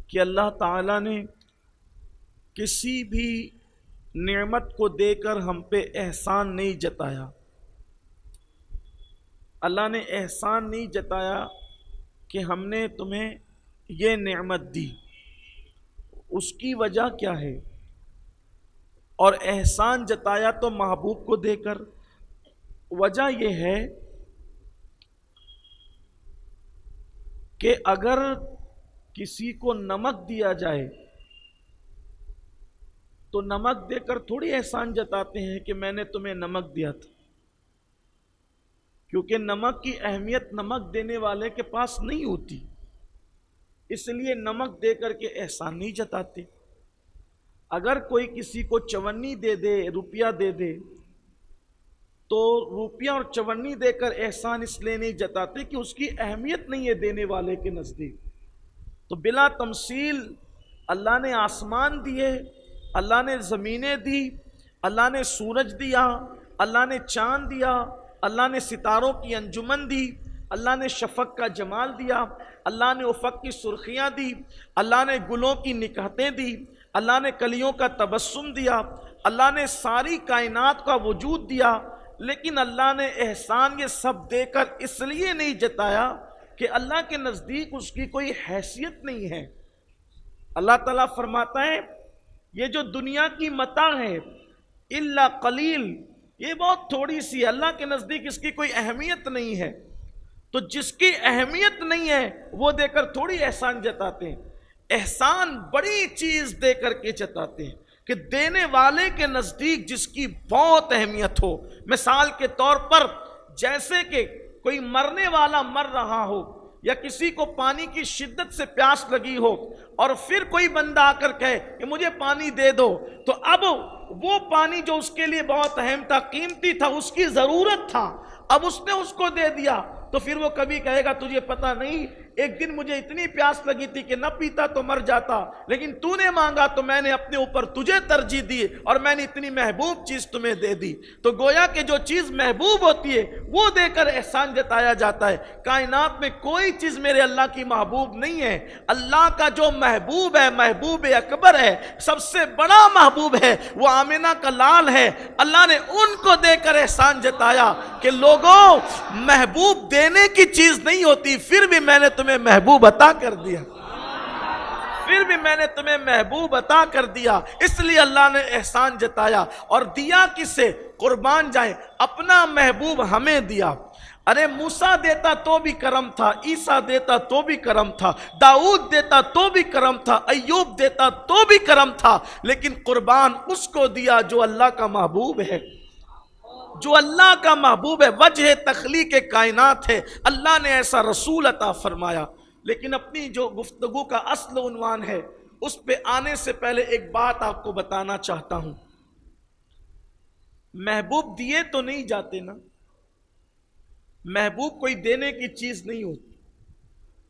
کہ اللہ تعالیٰ نے کسی بھی نعمت کو دے کر ہم پہ احسان نہیں جتایا. اللہ نے احسان نہیں جتایا کہ ہم نے تمہیں یہ نعمت دی. اس کی وجہ کیا ہے؟ اور احسان جتایا تو محبوب کو دے کر. وجہ یہ ہے کہ اگر کسی کو نمک دیا جائے تو نمک دے کر تھوڑی احسان جتاتے ہیں کہ میں نے تمہیں نمک دیا تھا، کیونکہ نمک کی اہمیت نمک دینے والے کے پاس نہیں ہوتی، اس لیے نمک دے کر کے احسان نہیں جتاتے. اگر کوئی کسی کو چونی دے دے، روپیہ دے دے، تو روپیہ اور چونی دے کر احسان اس لیے نہیں جتاتے کہ اس کی اہمیت نہیں ہے دینے والے کے نزدیک. تو بلا تمثیل اللہ نے آسمان دیے، اللہ نے زمینیں دی، اللہ نے سورج دیا، اللہ نے چاند دیا، اللہ نے ستاروں کی انجمن دی، اللہ نے شفق کا جمال دیا، اللہ نے افق کی سرخیاں دی، اللہ نے گلوں کی نکہتیں دی، اللہ نے کلیوں کا تبسم دیا، اللہ نے ساری کائنات کا وجود دیا. لیکن اللہ نے احسان یہ سب دے کر اس لیے نہیں جتایا کہ اللہ کے نزدیک اس کی کوئی حیثیت نہیں ہے. اللہ تعالیٰ فرماتا ہے یہ جو دنیا کی متاع ہے الا قلیل، یہ بہت تھوڑی سی ہے، اللہ کے نزدیک اس کی کوئی اہمیت نہیں ہے. تو جس کی اہمیت نہیں ہے وہ دے کر تھوڑی احسان جتاتے ہیں. احسان بڑی چیز دے کر کے جتاتے ہیں کہ دینے والے کے نزدیک جس کی بہت اہمیت ہو. مثال کے طور پر جیسے کہ کوئی مرنے والا مر رہا ہو یا کسی کو پانی کی شدت سے پیاس لگی ہو اور پھر کوئی بندہ آ کر کہے کہ مجھے پانی دے دو، تو اب وہ پانی جو اس کے لیے بہت اہم تھا، قیمتی تھا، اس کی ضرورت تھا، اب اس نے اس کو دے دیا، تو پھر وہ کبھی کہے گا تجھے پتہ نہیں ایک دن مجھے اتنی پیاس لگی تھی کہ نہ پیتا تو مر جاتا، لیکن تو نے مانگا تو میں نے اپنے اوپر تجھے ترجیح دی اور میں نے اتنی محبوب چیز تمہیں دے دی. تو گویا کہ جو چیز محبوب ہوتی ہے وہ دے کر احسان جتایا جاتا ہے. کائنات میں کوئی چیز میرے اللہ کی محبوب نہیں ہے. اللہ کا جو محبوب ہے، محبوب اکبر ہے، سب سے بڑا محبوب ہے، وہ آمنہ کا لال ہے. اللہ نے ان کو دے کر احسان جتایا کہ لوگوں محبوب دینے کی چیز نہیں ہوتی، پھر بھی میں نے تمہیں محبوب عطا کر دیا، پھر بھی میں نے تمہیں محبوب عطا کر دیا. اس لیے اللہ نے احسان جتایا. اور دیا کسے؟ قربان جائیں، اپنا محبوب ہمیں دیا. ارے موسیٰ دیتا تو بھی کرم تھا، عیسیٰ دیتا تو بھی کرم تھا، داؤد دیتا تو بھی کرم تھا، ایوب دیتا تو بھی کرم تھا، لیکن قربان اس کو دیا جو اللہ کا محبوب ہے، جو اللہ کا محبوب ہے، وجہ تخلیق کائنات ہے. اللہ نے ایسا رسول عطا فرمایا. لیکن اپنی جو گفتگو کا اصل عنوان ہے اس پہ آنے سے پہلے ایک بات آپ کو بتانا چاہتا ہوں. محبوب دیے تو نہیں جاتے نا، محبوب کوئی دینے کی چیز نہیں ہوتی.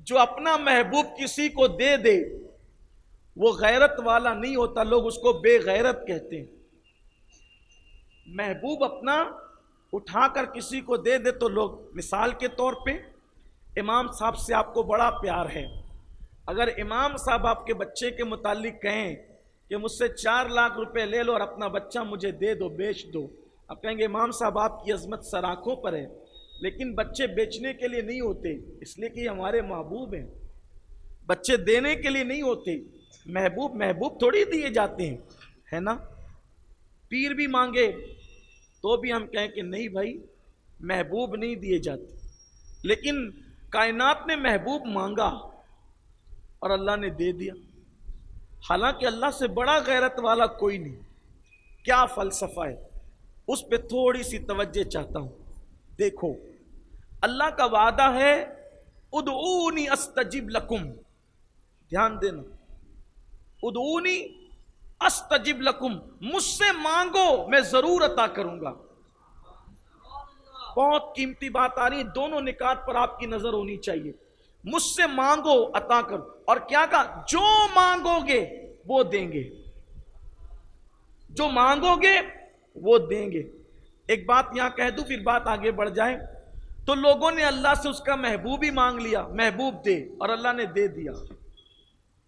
جو اپنا محبوب کسی کو دے دے وہ غیرت والا نہیں ہوتا، لوگ اس کو بے غیرت کہتے ہیں. محبوب اپنا اٹھا کر کسی کو دے دے تو لوگ، مثال کے طور پہ امام صاحب سے آپ کو بڑا پیار ہے، اگر امام صاحب آپ کے بچے کے متعلق کہیں کہ مجھ سے 4 لاکھ روپے لے لو اور اپنا بچہ مجھے دے دو، بیچ دو، آپ کہیں گے امام صاحب آپ کی عظمت سر آنکھوں پر ہے. لیکن بچے بیچنے کے لیے نہیں ہوتے، اس لیے کہ یہ ہمارے محبوب ہیں. بچے دینے کے لیے نہیں ہوتے، محبوب تھوڑی دیے جاتے ہیں، ہے نا. پیر بھی مانگے تو بھی ہم کہیں کہ نہیں بھائی محبوب نہیں دیے جاتے. لیکن کائنات نے محبوب مانگا اور اللہ نے دے دیا. حالانکہ اللہ سے بڑا غیرت والا کوئی نہیں. کیا فلسفہ ہے، اس پہ تھوڑی سی توجہ چاہتا ہوں. دیکھو اللہ کا وعدہ ہے ادعونی استجب لکم، دھیان دینا، ادعونی استجب لکم، مجھ سے مانگو میں ضرور عطا کروں گا. بہت قیمتی بات آ رہی ہے، دونوں نکات پر آپ کی نظر ہونی چاہیے. مجھ سے مانگو عطا کرو، اور کیا کہا؟ جو مانگو گے وہ دیں گے، جو مانگو گے وہ دیں گے. ایک بات یہاں کہہ دوں پھر بات آگے بڑھ جائے. تو لوگوں نے اللہ سے اس کا محبوب ہی مانگ لیا، محبوب دے، اور اللہ نے دے دیا.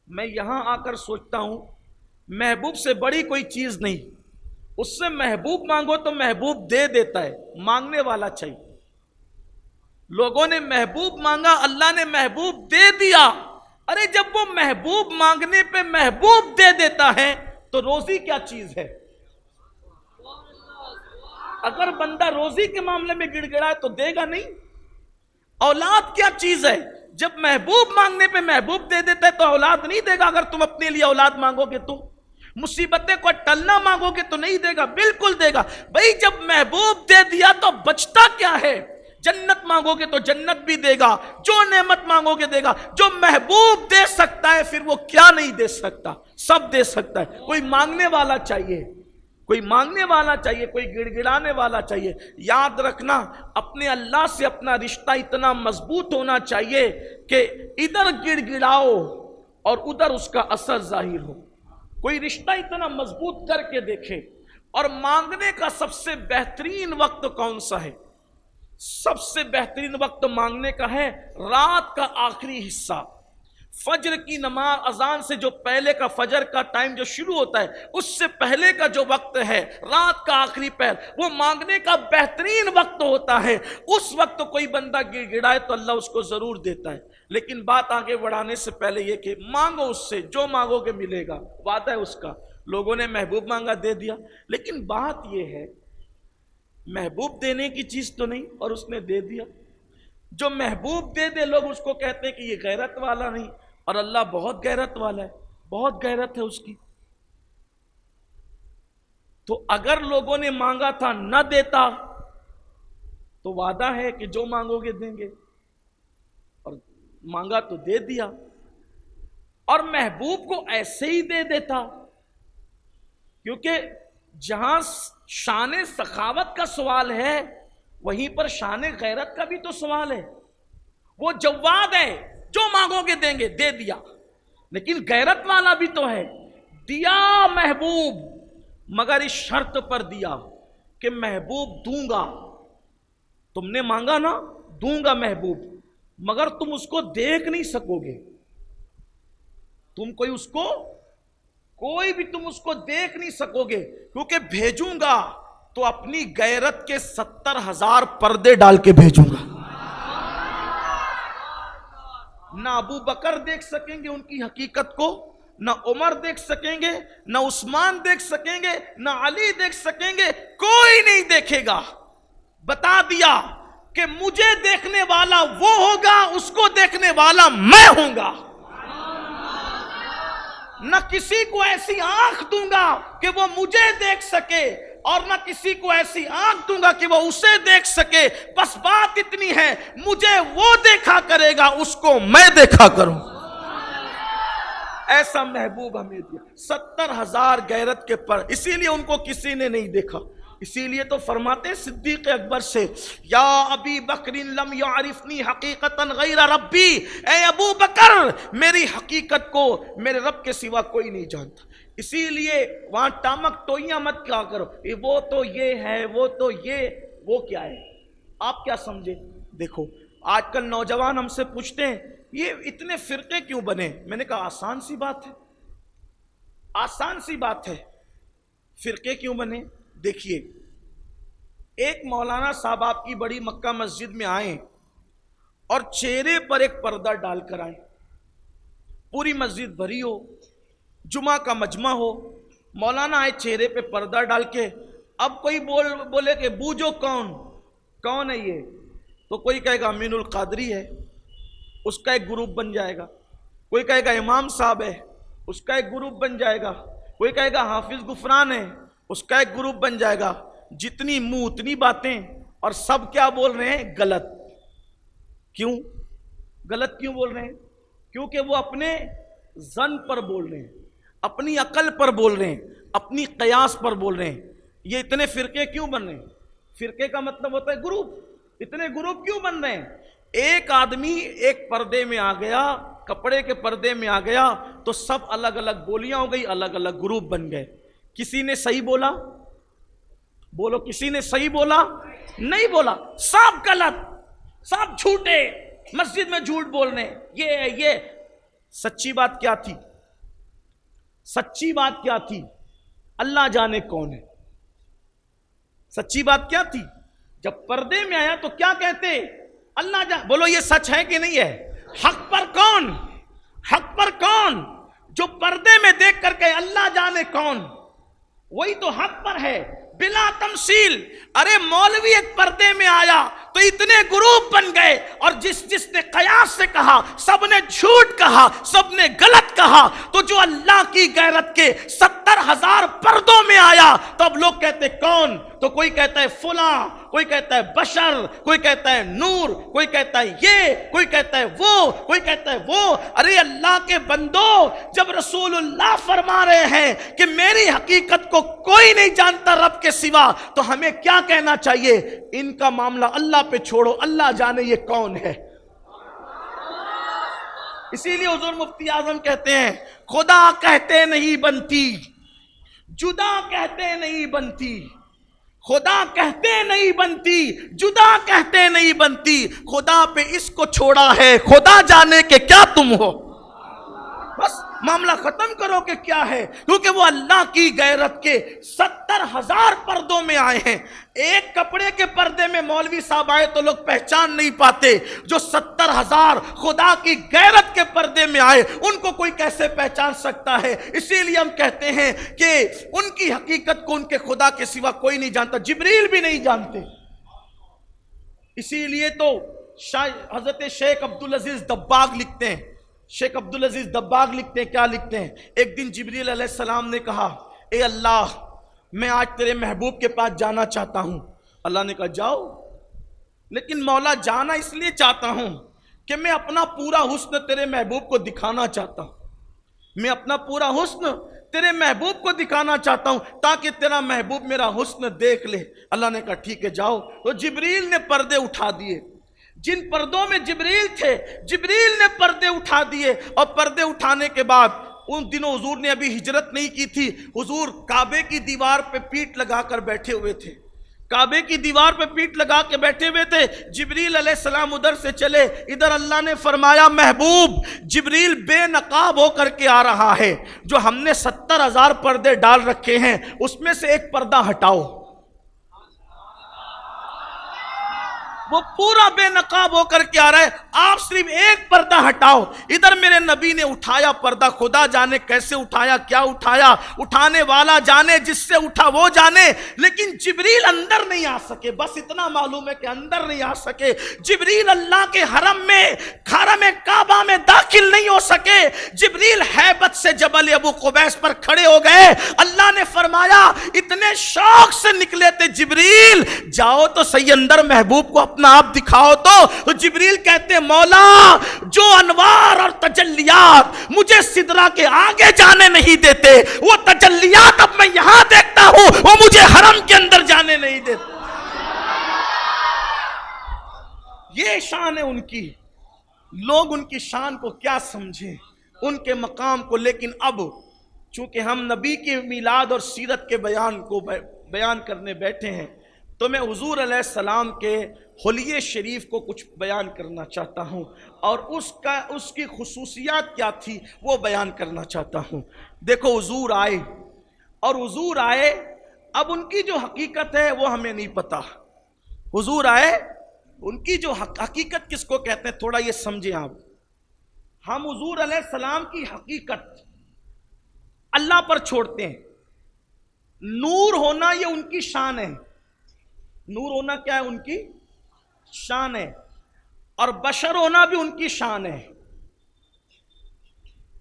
میں یہاں آ کر سوچتا ہوں محبوب سے بڑی کوئی چیز نہیں، اس سے محبوب مانگو تو محبوب دے دیتا ہے، مانگنے والا چاہیے۔ لوگوں نے محبوب مانگا، اللہ نے محبوب دے دیا۔ ارے جب وہ محبوب مانگنے پہ محبوب دے دیتا ہے تو روزی کیا چیز ہے؟ اگر بندہ روزی کے معاملے میں گڑ گڑائے تو دے گا نہیں۔ اولاد کیا چیز ہے؟ جب محبوب مانگنے پہ محبوب دے دیتا ہے تو اولاد نہیں دے گا۔ اگر تم اپنے لیے اولاد مانگو گے تو مصیبتیں کو ٹلنا مانگو گے تو نہیں دے گا، بالکل دے گا۔ بھئی جب محبوب دے دیا تو بچتا کیا ہے؟ جنت مانگو گے تو جنت بھی دے گا، جو نعمت مانگو گے دے گا۔ جو محبوب دے سکتا ہے پھر وہ کیا نہیں دے سکتا؟ سب دے سکتا ہے۔ کوئی مانگنے والا چاہیے، کوئی مانگنے والا چاہیے، کوئی گڑ گڑانے والا چاہیے۔ یاد رکھنا اپنے اللہ سے اپنا رشتہ اتنا مضبوط ہونا چاہیے کہ ادھر گڑ گڑاؤ اور ادھر اس کا اثر ظاہر ہو۔ کوئی رشتہ اتنا مضبوط کر کے دیکھے۔ اور مانگنے کا سب سے بہترین وقت کون سا ہے؟ سب سے بہترین وقت مانگنے کا ہے رات کا آخری حصہ، فجر کی نماز اذان سے جو پہلے کا فجر کا ٹائم جو شروع ہوتا ہے اس سے پہلے کا جو وقت ہے رات کا آخری پہر، وہ مانگنے کا بہترین وقت ہوتا ہے۔ اس وقت کوئی بندہ گڑ گڑائے تو اللہ اس کو ضرور دیتا ہے۔ لیکن بات آگے بڑھانے سے پہلے یہ کہ مانگو اس سے، جو مانگو گے ملے گا، وعدہ ہے اس کا۔ لوگوں نے محبوب مانگا دے دیا، لیکن بات یہ ہے محبوب دینے کی چیز تو نہیں اور اس نے دے دیا۔ جو محبوب دے دے لوگ اس کو کہتے ہیں کہ یہ غیرت والا نہیں، اور اللہ بہت غیرت والا ہے، بہت غیرت ہے اس کی۔ تو اگر لوگوں نے مانگا تھا نہ دیتا تو وعدہ ہے کہ جو مانگو گے دیں گے، اور مانگا تو دے دیا۔ اور محبوب کو ایسے ہی دے دیتا، کیونکہ جہاں شان سخاوت کا سوال ہے وہیں پر شان غیرت کا بھی تو سوال ہے۔ وہ جواد ہے، جو مانگو گے دیں گے، دے دیا۔ لیکن غیرت والا بھی تو ہے، دیا محبوب، مگر اس شرط پر دیا کہ محبوب دوں گا۔ تم نے مانگا نا، دوں گا محبوب، مگر تم اس کو دیکھ نہیں سکو گے۔ تم کوئی بھی تم اس کو دیکھ نہیں سکو گے، کیونکہ بھیجوں گا تو اپنی غیرت کے 70,000 پردے ڈال کے بھیجوں گا۔ نہ ابو بکر دیکھ سکیں گے ان کی حقیقت کو، نہ عمر دیکھ سکیں گے، نہ عثمان دیکھ سکیں گے، نہ علی دیکھ سکیں گے، کوئی نہیں دیکھے گا۔ بتا دیا کہ مجھے دیکھنے والا وہ ہوگا، اس کو دیکھنے والا میں ہوں گا۔ نہ کسی کو ایسی آنکھ دوں گا کہ وہ مجھے دیکھ سکے، اور نہ کسی کو ایسی آنکھ دوں گا کہ وہ اسے دیکھ سکے۔ بس بات اتنی ہے، مجھے وہ دیکھا کرے گا، اس کو میں دیکھا کروں۔ ایسا محبوب ہمیں دیا، 70,000 غیرت کے پر، اسی لیے ان کو کسی نے نہیں دیکھا۔ اسی لیے تو فرماتے صدیق اکبر سے، یا ابی بکر لم یعرفنی حقیقتا غیر ربی، اے ابو بکر میری حقیقت کو میرے رب کے سوا کوئی نہیں جانتا۔ اسی لیے وہاں ٹامک ٹوئیاں مت کیا کرو، وہ تو یہ ہے، وہ تو یہ، وہ کیا ہے، آپ کیا سمجھے؟ دیکھو آج کل نوجوان ہم سے پوچھتے ہیں یہ اتنے فرقے کیوں بنے؟ میں نے کہا آسان سی بات ہے، آسان سی بات ہے، فرقے کیوں بنے؟ دیکھیے ایک مولانا صاحب آپ کی بڑی مکہ مسجد میں آئیں اور چہرے پر ایک پردہ ڈال کر آئیں، پوری مسجد بھری ہو، جمعہ کا مجمع ہو، مولانا آئے چہرے پہ پردہ ڈال کے، اب کوئی بولے کہ بوجھو کون ہے یہ، تو کوئی کہے گا امین القادری ہے، اس کا ایک گروپ بن جائے گا، کوئی کہے گا امام صاحب ہے، اس کا ایک گروپ بن جائے گا، کوئی کہے گا حافظ غفران ہے، اس کا ایک گروپ بن جائے گا۔ جتنی منہ اتنی باتیں، اور سب کیا بول رہے ہیں؟ غلط۔ کیوں غلط کیوں بول رہے ہیں؟ کیونکہ وہ اپنے ظن پر بول رہے ہیں، اپنی عقل پر بول رہے ہیں، اپنی قیاس پر بول رہے ہیں۔ یہ اتنے فرقے کیوں بن رہے ہیں؟ فرقے کا مطلب ہوتا ہے گروپ۔ اتنے گروپ کیوں بن رہے ہیں؟ ایک آدمی ایک پردے میں آ گیا، کپڑے کے پردے میں آ گیا تو سب الگ الگ بولیاں ہو گئی، الگ الگ گروپ بن گئے۔ کسی نے صحیح بولا؟ بولو، کسی نے صحیح بولا؟ نہیں بولا، سب غلط، سب جھوٹے، مسجد میں جھوٹ بولنے۔ یہ سچی بات کیا تھی؟ سچی بات کیا تھی؟ اللہ جانے کون ہے. سچی بات کیا تھی؟ جب پردے میں آیا تو کیا کہتے؟ اللہ جانے. بولو یہ سچ ہے کہ نہیں ہے؟ حق پر کون؟ حق پر کون؟ جو پردے میں دیکھ کر کہ اللہ جانے کون، وہی تو حق پر ہے بلا تمثیل. ارے مولوی ایک پردے میں آیا تو اتنے گروپ بن گئے، اور جس نے قیاس سے کہا سب نے جھوٹ کہا، سب نے غلط کہا. تو جو اللہ کی غیرت کے 70,000 پردوں میں آیا تو اب لوگ کہتے کون؟ تو کوئی کہتا ہے فلاں، کوئی کہتا ہے بشر، کوئی کہتا ہے نور، کوئی کہتا ہے یہ، کوئی کہتا ہے وہ، کوئی کہتا ہے وہ. ارے اللہ کے بندو، جب رسول اللہ فرما رہے ہیں کہ میری حقیقت کو کوئی نہیں جانتا رب کے سوا، تو ہمیں کیا کہنا چاہیے؟ ان کا معاملہ اللہ پہ چھوڑو، اللہ جانے یہ کون ہے. اسی لیے حضور مفتی اعظم کہتے ہیں خدا کہتے نہیں بنتی، جدا کہتے نہیں بنتی. خدا کہتے نہیں بنتی، جدا کہتے نہیں بنتی. خدا پہ اس کو چھوڑا ہے، خدا جانے کہ کیا تم ہو. بس معاملہ ختم کرو کہ کیا ہے، کیونکہ وہ اللہ کی غیرت کے 70,000 پردوں میں آئے ہیں. ایک کپڑے کے پردے میں مولوی صاحب آئے تو لوگ پہچان نہیں پاتے، جو 70,000 خدا کی غیرت کے پردے میں آئے ان کو کوئی کیسے پہچان سکتا ہے. اسی لیے ہم کہتے ہیں کہ ان کی حقیقت کو ان کے خدا کے سوا کوئی نہیں جانتا، جبریل بھی نہیں جانتے. اسی لیے تو حضرت شیخ عبدالعزیز دباغ لکھتے ہیں، شیخ عبدالعزیز دباغ لکھتے ہیں، کیا لکھتے ہیں؟ ایک دن جبریل علیہ السلام نے کہا اے اللہ میں آج تیرے محبوب کے پاس جانا چاہتا ہوں. اللہ نے کہا جاؤ، لیکن مولا جانا اس لیے چاہتا ہوں کہ میں اپنا پورا حسن تیرے محبوب کو دکھانا چاہتا ہوں. میں اپنا پورا حسن تیرے محبوب کو دکھانا چاہتا ہوں تاکہ تیرا محبوب میرا حسن دیکھ لے. اللہ نے کہا ٹھیک ہے جاؤ. تو جبریل نے پردے اٹھا دیے. جن پردوں میں جبریل تھے، جبریل نے پردے اٹھا دیے. اور پردے اٹھانے کے بعد ان دنوں حضور نے ابھی ہجرت نہیں کی تھی. حضور کعبے کی دیوار پہ پیٹ لگا کر بیٹھے ہوئے تھے، کعبے کی دیوار پہ پیٹ لگا کے بیٹھے ہوئے تھے. جبریل علیہ السلام ادھر سے چلے، ادھر اللہ نے فرمایا محبوب جبریل بے نقاب ہو کر کے آ رہا ہے، جو ہم نے 70,000 پردے ڈال رکھے ہیں اس میں سے ایک پردہ ہٹاؤ. وہ پورا بے نقاب ہو کر کے آ رہا ہے، آپ صرف ایک پردہ ہٹاؤ. ادھر میرے نبی نے اٹھایا پردہ، خدا جانے کیسے اٹھایا، کیا اٹھایا، اٹھانے والا جانے، جس سے اٹھا وہ جانے. لیکن جبریل اندر نہیں آ سکے. بس اتنا معلوم ہے کہ اندر نہیں آ سکے. جبریل اللہ کے حرم میں، حرم کعبہ میں داخل نہیں ہو سکے. جبریل ہیبت سے جبل ابو قبیس پر کھڑے ہو گئے. اللہ نے فرمایا اتنے شوق سے نکلے تھے جبریل جاؤ تو صحیح اندر محبوب کو اپنا آپ دکھاؤ. تو جبریل کہتے مولا جو انوار اور تجلیات مجھے سدرہ کے آگے جانے نہیں دیتے، وہ تجلیات اب میں یہاں دیکھتا ہوں وہ مجھے حرم کے اندر جانے نہیں دیتے. یہ شان ہے ان کی. لوگ ان کی شان کو کیا سمجھیں، ان کے مقام کو. لیکن اب چونکہ ہم نبی کے میلاد اور سیرت کے بیان کو بیان کرنے بیٹھے ہیں تو میں حضور علیہ السلام کے حلیے شریف کو کچھ بیان کرنا چاہتا ہوں، اور اس کی خصوصیات کیا تھی وہ بیان کرنا چاہتا ہوں. دیکھو حضور آئے، اور حضور آئے اب ان کی جو حقیقت ہے وہ ہمیں نہیں پتا. حضور آئے، ان کی جو حقیقت کس کو کہتے ہیں تھوڑا یہ سمجھیں آپ. ہم حضور علیہ السلام کی حقیقت اللہ پر چھوڑتے ہیں. نور ہونا یہ ان کی شان ہے. نور ہونا کیا ہے؟ ان کی شان ہے. اور بشر ہونا بھی ان کی شان ہے،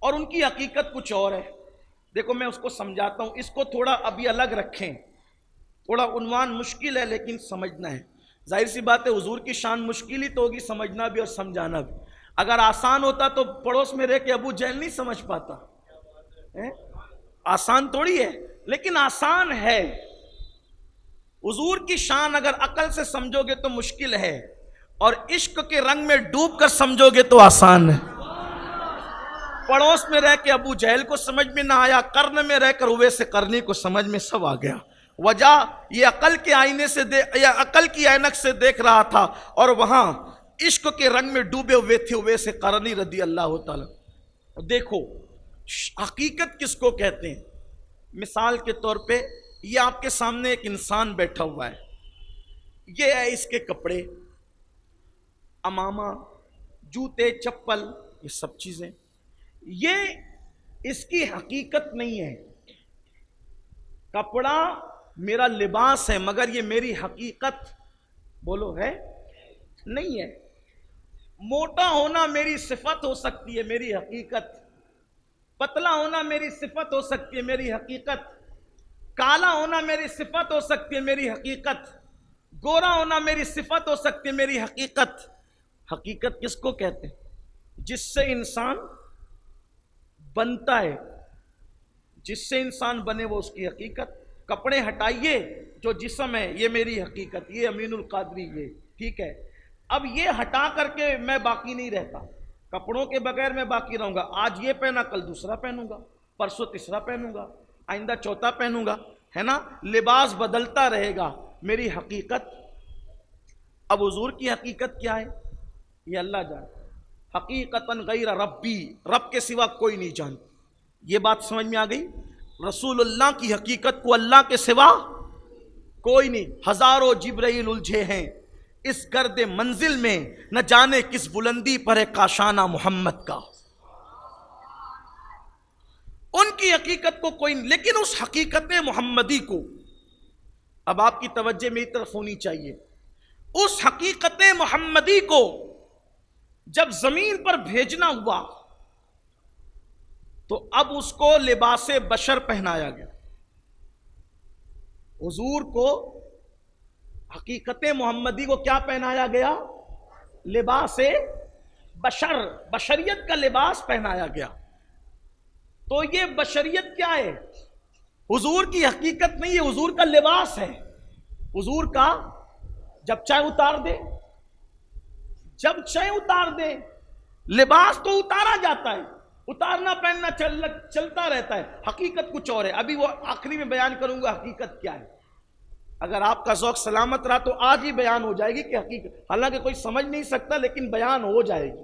اور ان کی حقیقت کچھ اور ہے. دیکھو میں اس کو سمجھاتا ہوں، اس کو تھوڑا ابھی الگ رکھیں. تھوڑا عنوان مشکل ہے لیکن سمجھنا ہے. ظاہر سی بات ہے حضور کی شان مشکل ہی تو ہوگی سمجھنا بھی اور سمجھانا بھی. اگر آسان ہوتا تو پڑوس میں رہ کے ابو جہل نہیں سمجھ پاتا. آسان تھوڑی ہے، لیکن آسان ہے. حضور کی شان اگر عقل سے سمجھو گے تو مشکل ہے، اور عشق کے رنگ میں ڈوب کر سمجھو گے تو آسان ہے. پڑوس میں رہ کے ابو جہل کو سمجھ میں نہ آیا، قرن میں رہ کر اویس قرنی کو سمجھ میں سب آ گیا. وجہ یہ عقل کے آئینے سے عقل کی عینک سے دیکھ رہا تھا، اور وہاں عشق کے رنگ میں ڈوبے ہوئے تھے اویس قرنی رضی اللہ تعالی. دیکھو حقیقت کس کو کہتے ہیں؟ مثال کے طور پہ یہ آپ کے سامنے ایک انسان بیٹھا ہوا ہے، یہ ہے اس کے کپڑے، امامہ، جوتے، چپل، یہ سب چیزیں، یہ اس کی حقیقت نہیں ہے۔ کپڑا میرا لباس ہے مگر یہ میری حقیقت بولو ہے نہیں ہے۔ موٹا ہونا میری صفت ہو سکتی ہے، میری حقیقت، پتلا ہونا میری صفت ہو سکتی ہے، میری حقیقت، کالا ہونا میری صفت ہو سکتی ہے، میری حقیقت، گورا ہونا میری صفت ہو سکتی ہے، میری حقیقت۔ حقیقت کس کو کہتے ہیں؟ جس سے انسان بنتا ہے، جس سے انسان بنے وہ اس کی حقیقت۔ کپڑے ہٹائیے، جو جسم ہے یہ میری حقیقت، یہ امین القادری، یہ ٹھیک ہے۔ اب یہ ہٹا کر کے میں باقی نہیں رہتا، کپڑوں کے بغیر میں باقی رہوں گا۔ آج یہ پہنا، کل دوسرا پہنوں گا، پرسوں تیسرا پہنوں گا، آئندہ چوتھا پہنوں گا، ہے نا، لباس بدلتا رہے گا۔ میری حقیقت، اب حضور کی حقیقت کیا ہے یہ اللہ جانتا، حقیقتاً غیر ربی، رب کے سوا کوئی نہیں جانتا۔ یہ بات سمجھ میں آ گئی؟ رسول اللہ کی حقیقت کو اللہ کے سوا کوئی نہیں۔ ہزاروں جبرائیل الجھے ہیں اس گرد منزل میں، نہ جانے کس بلندی پر ہے کاشانہ محمد کا۔ ان کی حقیقت کو کوئی نہیں، لیکن اس حقیقت محمدی کو، اب آپ کی توجہ میری طرف ہونی چاہیے، اس حقیقت محمدی کو جب زمین پر بھیجنا ہوا تو اب اس کو لباس بشر پہنایا گیا۔ حضور کو حقیقت محمدی کو کیا پہنایا گیا؟ لباس بشر، بشریت کا لباس پہنایا گیا۔ تو یہ بشریت کیا ہے؟ حضور کی حقیقت نہیں ہے، حضور کا لباس ہے۔ حضور کا جب چاہے اتار دے، جب چاہے اتار دے، لباس تو اتارا جاتا ہے، اتارنا پہننا چلتا رہتا ہے، حقیقت کچھ اور ہے۔ ابھی وہ آخری میں بیان کروں گا حقیقت کیا ہے۔ اگر آپ کا ذوق سلامت رہا تو آج ہی بیان ہو جائے گی کہ حقیقت، حالانکہ کوئی سمجھ نہیں سکتا لیکن بیان ہو جائے گی۔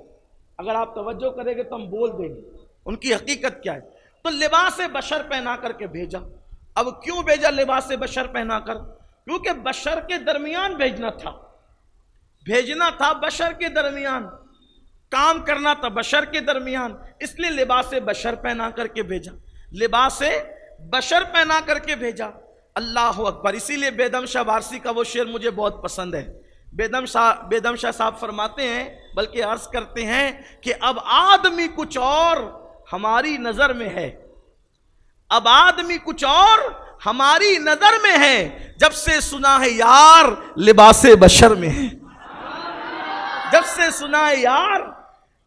اگر آپ توجہ کریں گے تو ہم بول دیں گے ان کی حقیقت کیا ہے۔ تو لباس بشر پہنا کر کے بھیجا۔ اب کیوں بھیجا لباس بشر پہنا کر؟ کیونکہ بشر کے درمیان بھیجنا تھا، بھیجنا تھا بشر کے درمیان، کام کرنا تھا بشر کے درمیان، اس لیے لباس بشر پہنا کر کے بھیجا، لباس بشر پہنا کر کے بھیجا۔ اللہ اکبر۔ اسی لیے بیدم شاہ وارسی کا وہ شعر مجھے بہت پسند ہے۔ بیدم شاہ صاحب فرماتے ہیں، بلکہ عرض کرتے ہیں کہ اب آدمی کچھ اور ہماری نظر میں ہے، اب آدمی کچھ اور ہماری نظر میں ہے، جب سے سنا ہے یار لباس بشر میں ہے، جب سے سنا ہے یار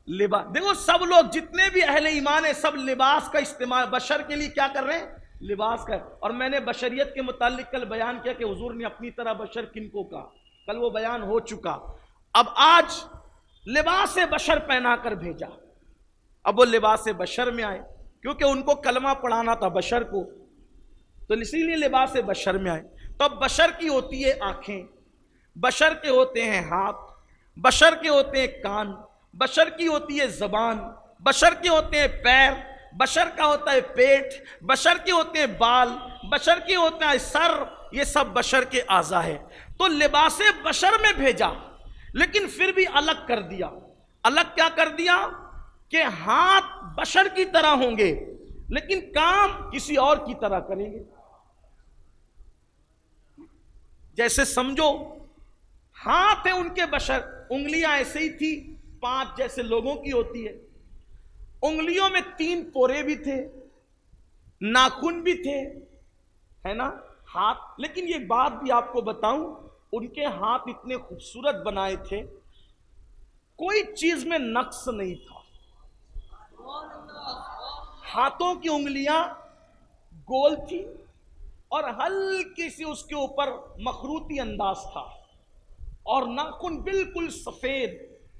لباس۔ دیکھو سب لوگ جتنے بھی اہل ایمان ہیں سب لباس کا استعمال بشر کے لیے کیا کر رہے ہیں؟ لباس کا۔ اور میں نے بشریت کے متعلق کل بیان کیا کہ حضور نے اپنی طرح بشر کن کو کہا، کل وہ بیان ہو چکا۔ اب آج لباس بشر پہنا کر بھیجا۔ اب وہ لباس بشر میں آئے کیونکہ ان کو کلمہ پڑھانا تھا بشر کو، تو اسی لیے لباس بشر میں آئے۔ تو اب بشر کی ہوتی ہے آنکھیں، بشر کے ہوتے ہیں ہاتھ، بشر کے ہوتے ہیں کان، بشر کی ہوتی ہے زبان، بشر کے ہوتے ہیں پیر، بشر کا ہوتا ہے پیٹ، بشر کے ہوتے ہیں بال، بشر کے ہوتا ہے سر، یہ سب بشر کے اعضاء ہے۔ تو لباس بشر میں بھیجا، لیکن پھر بھی الگ کر دیا۔ الگ کیا کر دیا؟ کہ ہاتھ بشر کی طرح ہوں گے لیکن کام کسی اور کی طرح کریں گے۔ جیسے سمجھو ہاتھ ہے ان کے بشر، انگلیاں ایسے ہی تھی، 5 جیسے لوگوں کی ہوتی ہے، انگلیوں میں 3 پورے بھی تھے، ناخن بھی تھے، ہے نا، ہاتھ۔ لیکن یہ بات بھی آپ کو بتاؤں، ان کے ہاتھ اتنے خوبصورت بنائے تھے، کوئی چیز میں نقص نہیں تھا۔ ہاتھوں کی انگلیاں گول تھی اور ہلکی سی اس کے اوپر مخروطی انداز تھا، اور ناخن بالکل سفید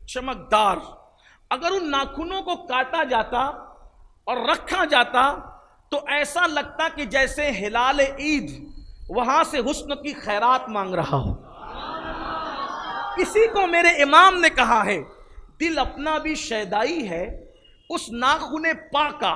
چمکدار۔ اگر ان ناخنوں کو کاٹا جاتا اور رکھا جاتا تو ایسا لگتا کہ جیسے ہلال عید وہاں سے حسن کی خیرات مانگ رہا ہو۔ کسی کو میرے امام نے کہا ہے، دل اپنا بھی شیدائی ہے اس ناخن پاکا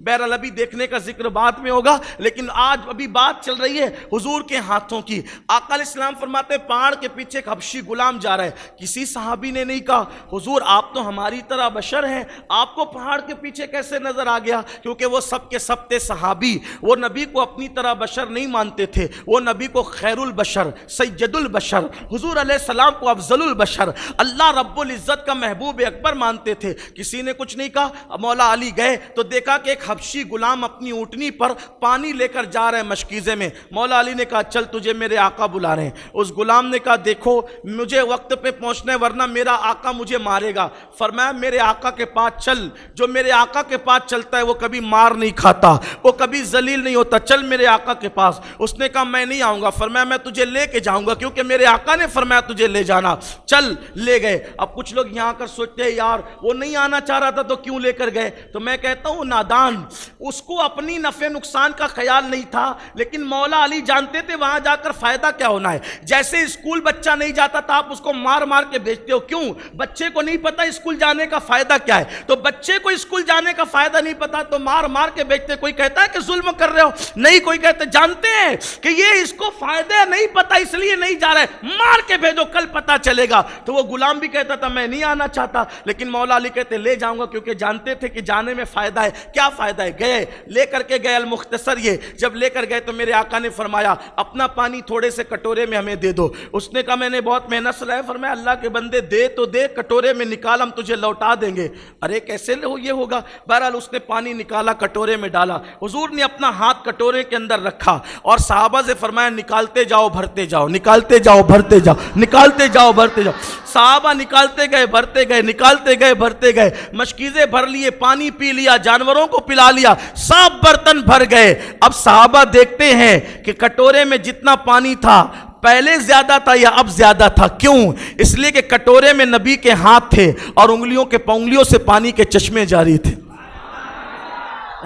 بہرحال ابھی دیکھنے کا ذکر بعد میں ہوگا, لیکن آج ابھی بات چل رہی ہے حضور کے ہاتھوں کی. آقا علیہ السلام فرماتے ہیں پہاڑ کے پیچھے ایک حبشی غلام جا رہا ہے. کسی صحابی نے نہیں کہا حضور آپ تو ہماری طرح بشر ہیں, آپ کو پہاڑ کے پیچھے کیسے نظر آ گیا؟ کیونکہ وہ سب کے سب تھے صحابی, وہ نبی کو اپنی طرح بشر نہیں مانتے تھے, وہ نبی کو خیر البشر, سید البشر, حضور علیہ السلام کو افضل البشر, اللہ رب العزت کا محبوب اکبر مانتے تھے. کسی نے کچھ نہیں کہا. مولا علی گئے تو دیکھا کہ ایک حبشی غلام اپنی اونٹنی پر پانی لے کر جا رہے ہیں مشکیزے میں. مولا علی نے کہا چل تجھے میرے آقا بلا رہے ہیں. اس غلام نے کہا دیکھو مجھے وقت پہ پہنچنا ہے ورنہ میرا آقا مجھے مارے گا. فرمایا میرے آقا کے پاس چل, جو میرے آقا کے پاس چلتا ہے وہ کبھی مار نہیں کھاتا, وہ کبھی ذلیل نہیں ہوتا, چل میرے آقا کے پاس. اس نے کہا میں نہیں آؤں گا. فرمایا میں تجھے لے کے جاؤں گا کیونکہ میرے آقا نے فرمایا تجھے لے جانا. چل لے گئے. اب کچھ لوگ یہاں کر سوچتے ہیں یار وہ نہیں آنا چاہ رہا تھا تو کیوں لے کر گئے؟ تو میں کہتا ہوں نادان, اس کو اپنی نفع نقصان کا خیال نہیں تھا, لیکن مولا علی جانتے تھے وہاں جا کر فائدہ کیا ہونا ہے. جیسے اسکول بچہ نہیں جاتا تھا آپ اس کو مار مار کے بھیجتے ہو, کیوں؟ بچے کو نہیں پتا اسکول جانے کا فائدہ کیا ہے. تو بچے کو اسکول جانے کا فائدہ نہیں پتا تو مار مار کے بھیجتے. کوئی کہتا ہے کہ ظلم کر رہے ہو, نہیں. کوئی کہتے جانتے ہیں کہ یہ اس کو فائدہ نہیں پتا اس لیے نہیں جا رہا ہے, مار کے بھیجو کل پتا چلے گا. تو وہ غلام بھی کہتا تھا میں نہیں آنا چاہتا, لیکن مولا علی کہتے لے جاؤں گا کیونکہ جانتے تھے کہ جانے میں فائدہ ہے. کیا فائدہ ہے؟ گئے لے کر کے گئے. المختصر یہ جب لے کر گئے تو میرے آقا نے فرمایا اپنا پانی تھوڑے سے کٹورے میں ہمیں دے دو. اس نے کہا میں نے بہت محنت سے لایا. فرمایا اللہ کے بندے دے تو دے, کٹورے میں نکال ہم تجھے لوٹا دیں گے. ارے کیسے یہ ہوگا؟ بہرحال اس نے پانی نکالا, کٹورے میں ڈالا. حضور نے اپنا ہاتھ کٹورے کے اندر رکھا اور صحابہ سے فرمایا نکالتے جاؤ بھرتے جاؤ, نکالتے جاؤ بھرتے جاؤ, نکالتے جاؤ بھرتے جاؤ. صحابہ نکالتے گئے بھرتے گئے, نکالتے گئے بھرتے گئے. مشکیزیں بھر لیے, پانی پی لیا, جانوروں کو پلا لیا, سب برتن بھر گئے. اب صحابہ دیکھتے ہیں کہ کٹورے میں جتنا پانی تھا پہلے زیادہ تھا یا اب زیادہ تھا. کیوں؟ اس لیے کہ کٹورے میں نبی کے ہاتھ تھے اور انگلیوں سے پانی کے چشمے جاری تھے.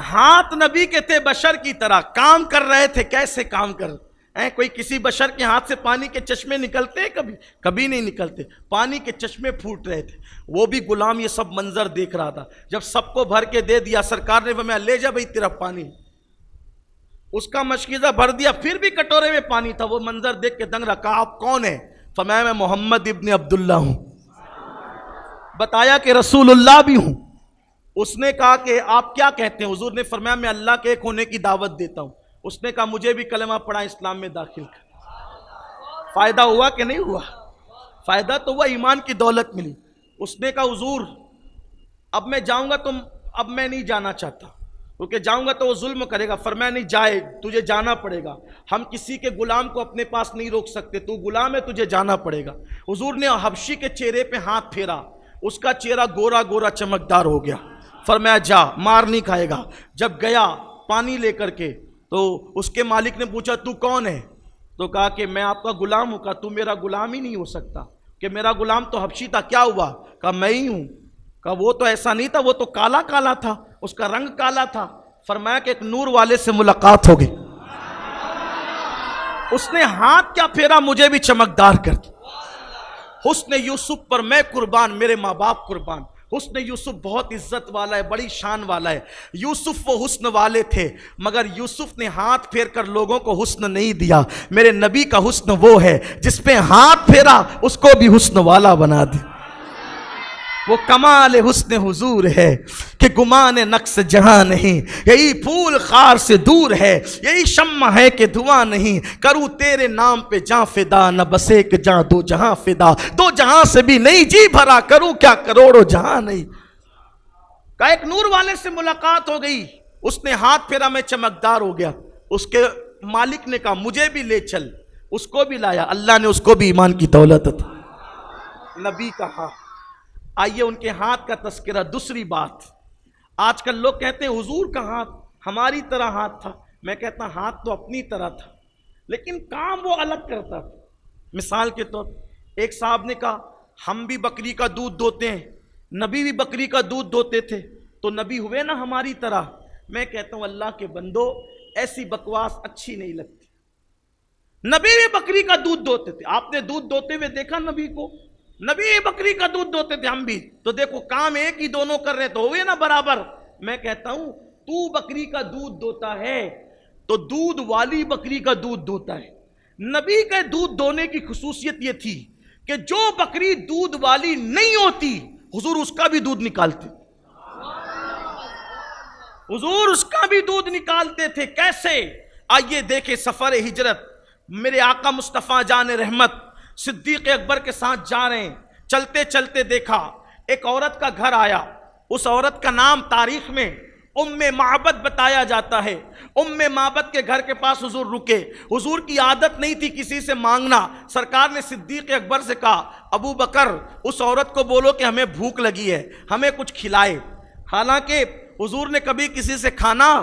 ہاتھ نبی کے تھے بشر کی طرح, کام کر رہے تھے. کیسے کام کر کوئی کسی بشر کے ہاتھ سے پانی کے چشمے نکلتے ہیں؟ کبھی نہیں نکلتے. پانی کے چشمے پھوٹ رہے تھے. وہ بھی غلام یہ سب منظر دیکھ رہا تھا. جب سب کو بھر کے دے دیا سرکار نے فرمایا لے جا بھائی تیرا پانی. اس کا مشکیزہ بھر دیا, پھر بھی کٹورے میں پانی تھا. وہ منظر دیکھ کے دنگ رکھا. آپ کون ہیں؟ فرمایا میں محمد ابن عبداللہ ہوں. بتایا کہ رسول اللہ بھی ہوں. اس نے کہا کہ آپ کیا کہتے ہیں؟ حضور نے فرمایا میں اللہ کے ایک ہونے کی دعوت دیتا ہوں. اس نے کہا مجھے بھی کلمہ پڑھا, اسلام میں داخل کر. فائدہ ہوا کہ نہیں ہوا؟ فائدہ تو ہوا, ایمان کی دولت ملی. اس نے کہا حضور اب میں جاؤں گا, اب میں نہیں جانا چاہتا کیونکہ جاؤں گا تو وہ ظلم کرے گا. فرمایا نہیں جائے, تجھے جانا پڑے گا. ہم کسی کے غلام کو اپنے پاس نہیں روک سکتے, تو غلام ہے تجھے جانا پڑے گا. حضور نے حبشی کے چہرے پہ ہاتھ پھیرا, اس کا چہرہ گورا گورا چمکدار ہو گیا. فرمایا جا, مار نہیں کھائے گا. جب گیا پانی لے کر کے تو اس کے مالک نے پوچھا تو کون ہے؟ تو کہا کہ میں آپ کا غلام ہوں. کہا تو میرا غلام ہی نہیں ہو سکتا کہ میرا غلام تو حبشی تھا. کیا ہوا؟ کہا میں ہی ہوں. کہا وہ تو ایسا نہیں تھا, وہ تو کالا کالا تھا, اس کا رنگ کالا تھا. فرمایا کہ ایک نور والے سے ملاقات ہو گئی. اس نے ہاتھ کیا پھیرا, مجھے بھی چمکدار کر دیا. حسن یوسف پر میں قربان, میرے ماں باپ قربان. حسن یوسف بہت عزت والا ہے, بڑی شان والا ہے. یوسف وہ حسن والے تھے, مگر یوسف نے ہاتھ پھیر کر لوگوں کو حسن نہیں دیا. میرے نبی کا حسن وہ ہے جس پہ ہاتھ پھیرا اس کو بھی حسن والا بنا دے. وہ کمال حسن حضور ہے کہ گمان نقص جہاں نہیں. یہی پھول خار سے دور ہے, یہی شمع ہے کہ دھواں نہیں. کروں تیرے نام پہ جاں فدا, نہ بس ایک جاں دو جہاں فدا. دو جہاں سے بھی نہیں جی بھرا, کروں کیا کروڑوں جہاں نہیں. کہ ایک نور والے سے ملاقات ہو گئی. اس نے ہاتھ پھیرا, میں چمکدار ہو گیا. اس کے مالک نے کہا مجھے بھی لے چل. اس کو بھی لایا. اللہ نے اس کو بھی ایمان کی دولت عطا. نبی کا ہاتھ. آئیے ان کے ہاتھ کا تذکرہ. دوسری بات, آج کل لوگ کہتے ہیں حضور کا ہاتھ ہماری طرح ہاتھ تھا. میں کہتا ہاتھ تو اپنی طرح تھا لیکن کام وہ الگ کرتا تھا. مثال کے طور ایک صاحب نے کہا ہم بھی بکری کا دودھ دوتے ہیں, نبی بھی بکری کا دودھ دوتے تھے, تو نبی ہوئے نا ہماری طرح. میں کہتا ہوں اللہ کے بندو ایسی بکواس اچھی نہیں لگتی. نبی بھی بکری کا دودھ دوتے تھے. آپ نے دودھ دوتے ہوئے دیکھا نبی کو؟ نبی بکری کا دودھ دوتے تھے, ہم بھی. تو دیکھو کام ایک ہی دونوں کر رہے تو ہوئے نا برابر. میں کہتا ہوں تو بکری کا دودھ دوتا ہے تو دودھ والی بکری کا دودھ دوتا ہے. نبی کے دودھ دونے کی خصوصیت یہ تھی کہ جو بکری دودھ والی نہیں ہوتی حضور اس کا بھی دودھ نکالتے. حضور اس کا بھی دودھ نکالتے تھے. کیسے؟ آئیے دیکھیں سفر ہجرت. میرے آقا مصطفیٰ جان رحمت صدیق اکبر کے ساتھ جا رہے ہیں. چلتے چلتے دیکھا ایک عورت کا گھر آیا. اس عورت کا نام تاریخ میں ام معبد بتایا جاتا ہے. ام معبد کے گھر کے پاس حضور رکے. حضور کی عادت نہیں تھی کسی سے مانگنا. سرکار نے صدیق اکبر سے کہا ابو بکر اس عورت کو بولو کہ ہمیں بھوک لگی ہے, ہمیں کچھ کھلائے. حالانکہ حضور نے کبھی کسی سے کھانا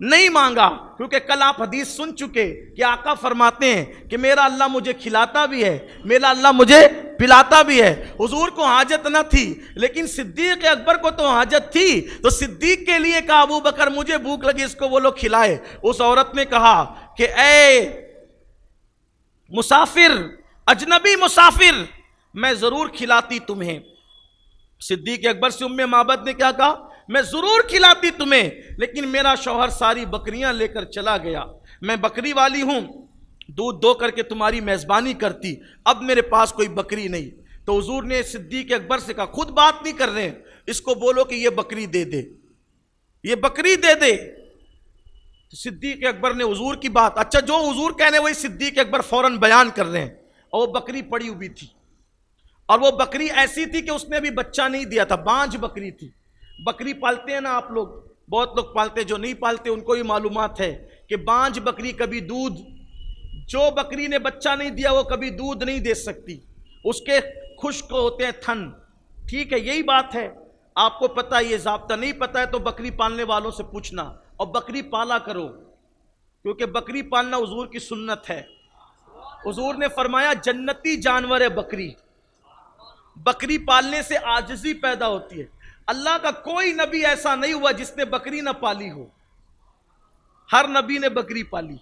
نہیں مانگا, کیونکہ کل آپ حدیث سن چکے کہ آقا فرماتے ہیں کہ میرا اللہ مجھے کھلاتا بھی ہے, میرا اللہ مجھے پلاتا بھی ہے. حضور کو حاجت نہ تھی لیکن صدیق اکبر کو تو حاجت تھی, تو صدیق کے لیے کہا ابو بکر مجھے بھوک لگی, اس کو وہ لوگ کھلائے. اس عورت نے کہا کہ اے مسافر, اجنبی مسافر, میں ضرور کھلاتی تمہیں. صدیق اکبر سے ام معبد نے کیا کہا, میں ضرور کھلاتی تمہیں, لیکن میرا شوہر ساری بکریاں لے کر چلا گیا. میں بکری والی ہوں, دودھ دو کر کے تمہاری میزبانی کرتی, اب میرے پاس کوئی بکری نہیں. تو حضور نے صدیق اکبر سے کہا, خود بات نہیں کر رہے ہیں, اس کو بولو کہ یہ بکری دے دے, یہ بکری دے دے. صدیق اکبر نے حضور کی بات, اچھا جو حضور کہنے وہی صدیق اکبر فوراً بیان کر رہے ہیں. اور وہ بکری پڑی ہوئی تھی, اور وہ بکری ایسی تھی کہ اس نے ابھی بچہ نہیں دیا تھا, بانج بکری تھی. بکری پالتے ہیں نا آپ لوگ, بہت لوگ پالتے, جو نہیں پالتے ان کو بھی معلومات ہے کہ بانج بکری کبھی دودھ, جو بکری نے بچہ نہیں دیا وہ کبھی دودھ نہیں دے سکتی, اس کے خشک ہوتے ہیں تھن. ٹھیک ہے, یہی بات ہے, آپ کو پتہ ہے, یہ ضابطہ نہیں پتہ ہے تو بکری پالنے والوں سے پوچھنا, اور بکری پالا کرو, کیونکہ بکری پالنا حضور کی سنت ہے. حضور نے فرمایا جنتی جانور ہے بکری, بکری پالنے سے عاجزی پیدا ہوتی ہے. اللہ کا کوئی نبی ایسا نہیں ہوا جس نے بکری نہ پالی ہو, ہر نبی نے بکری پالی.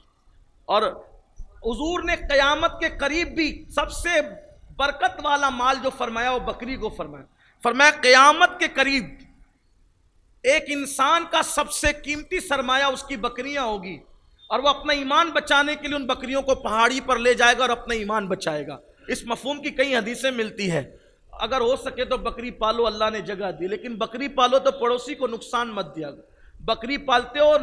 اور حضور نے قیامت کے قریب بھی سب سے برکت والا مال جو فرمایا وہ بکری کو فرمایا. فرمایا قیامت کے قریب ایک انسان کا سب سے قیمتی سرمایہ اس کی بکریاں ہوگی, اور وہ اپنا ایمان بچانے کے لیے ان بکریوں کو پہاڑی پر لے جائے گا اور اپنا ایمان بچائے گا. اس مفہوم کی کئی حدیثیں ملتی ہے. اگر ہو سکے تو بکری پالو, اللہ نے جگہ دی, لیکن بکری پالو تو پڑوسی کو نقصان مت دیا. بکری پالتے ہو اور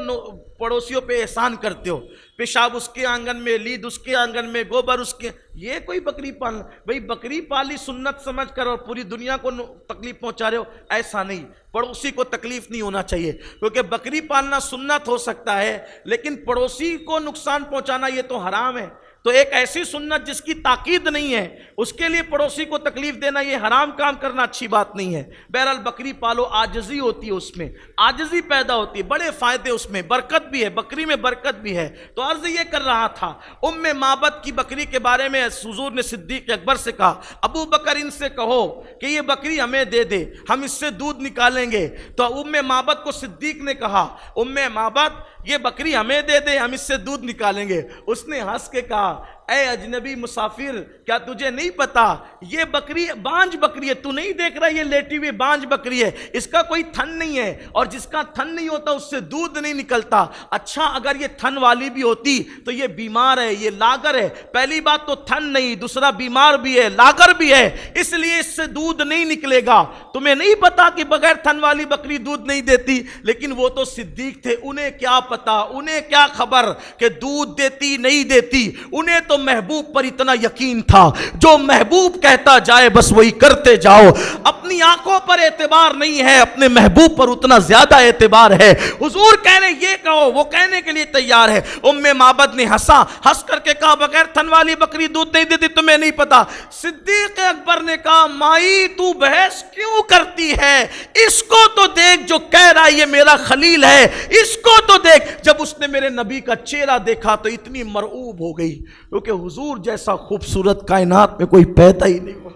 پڑوسیوں پہ احسان کرتے ہو, پیشاب اس کے آنگن میں, لید اس کے آنگن میں, گوبر اس کے, یہ کوئی بکری پالنا. بھئی بکری پالی سنت سمجھ کر اور پوری دنیا کو تکلیف پہنچا رہے ہو, ایسا نہیں. پڑوسی کو تکلیف نہیں ہونا چاہیے, کیونکہ بکری پالنا سنت ہو سکتا ہے لیکن پڑوسی کو نقصان پہنچانا یہ تو حرام ہے. تو ایک ایسی سنت جس کی تاکید نہیں ہے, اس کے لیے پڑوسی کو تکلیف دینا یہ حرام کام کرنا اچھی بات نہیں ہے. بہرحال بکری پالو, عاجزی ہوتی ہے اس میں, عاجزی پیدا ہوتی ہے, بڑے فائدے اس میں, برکت بھی ہے, بکری میں برکت بھی ہے. تو عرض یہ کر رہا تھا, ام معبد کی بکری کے بارے میں حضور نے صدیق اکبر سے کہا ابو بکر ان سے کہو کہ یہ بکری ہمیں دے دے, ہم اس سے دودھ نکالیں گے. تو ام معبد کو صدیق نے کہا ام معبد یہ بکری ہمیں دے دے, ہم اس سے دودھ نکالیں گے. اس نے ہنس کے کہا اے اجنبی مسافر, کیا تجھے نہیں پتا یہ بکری بانج بکری ہے, تو نہیں دیکھ رہا یہ لیٹی ہوئی بانج بکری ہے, اس کا کوئی تھن نہیں ہے, اور جس کا تھن نہیں ہوتا اس سے دودھ نہیں نکلتا. اچھا اگر یہ تھن والی بھی ہوتی تو یہ بیمار ہے, یہ لاغر ہے. پہلی بات تو تھن نہیں, دوسرا بیمار بھی ہے, لاغر بھی ہے, اس لیے اس سے دودھ نہیں نکلے گا. تمہیں نہیں پتا کہ بغیر تھن والی بکری دودھ نہیں دیتی, لیکن وہ تو صدیق تھے, انہیں کیا پتا, انہیں کیا خبر کہ دودھ دیتی نہیں دیتی. انہیں تو محبوب پر اتنا یقین تھا, جو محبوب کہتا جائے بس وہی کرتے جاؤ. اپنی آنکھوں پر اعتبار نہیں ہے, اپنے محبوب پر اتنا زیادہ اعتبار ہے. حضور کہنے یہ کہو, وہ کہنے کے لیے تیار ہے. ام معبد نے ہنس کر کے کہا بغیر تھن والی بکری دودھ نہیں دیتی, تمہیں نہیں پتا. صدیق اکبر نے کہا مائی تو بحث کیوں کرتی ہے, اس کو تو دیکھ جو کہہ رہا ہے یہ میرا خلیل ہے, اس کو تو دیکھ. جب اس نے میرے نبی کا چہرہ دیکھا تو اتنی مرعوب ہو گئی, کیونکہ حضور جیسا خوبصورت کائنات میں کوئی پیدا ہی نہیں ہوا.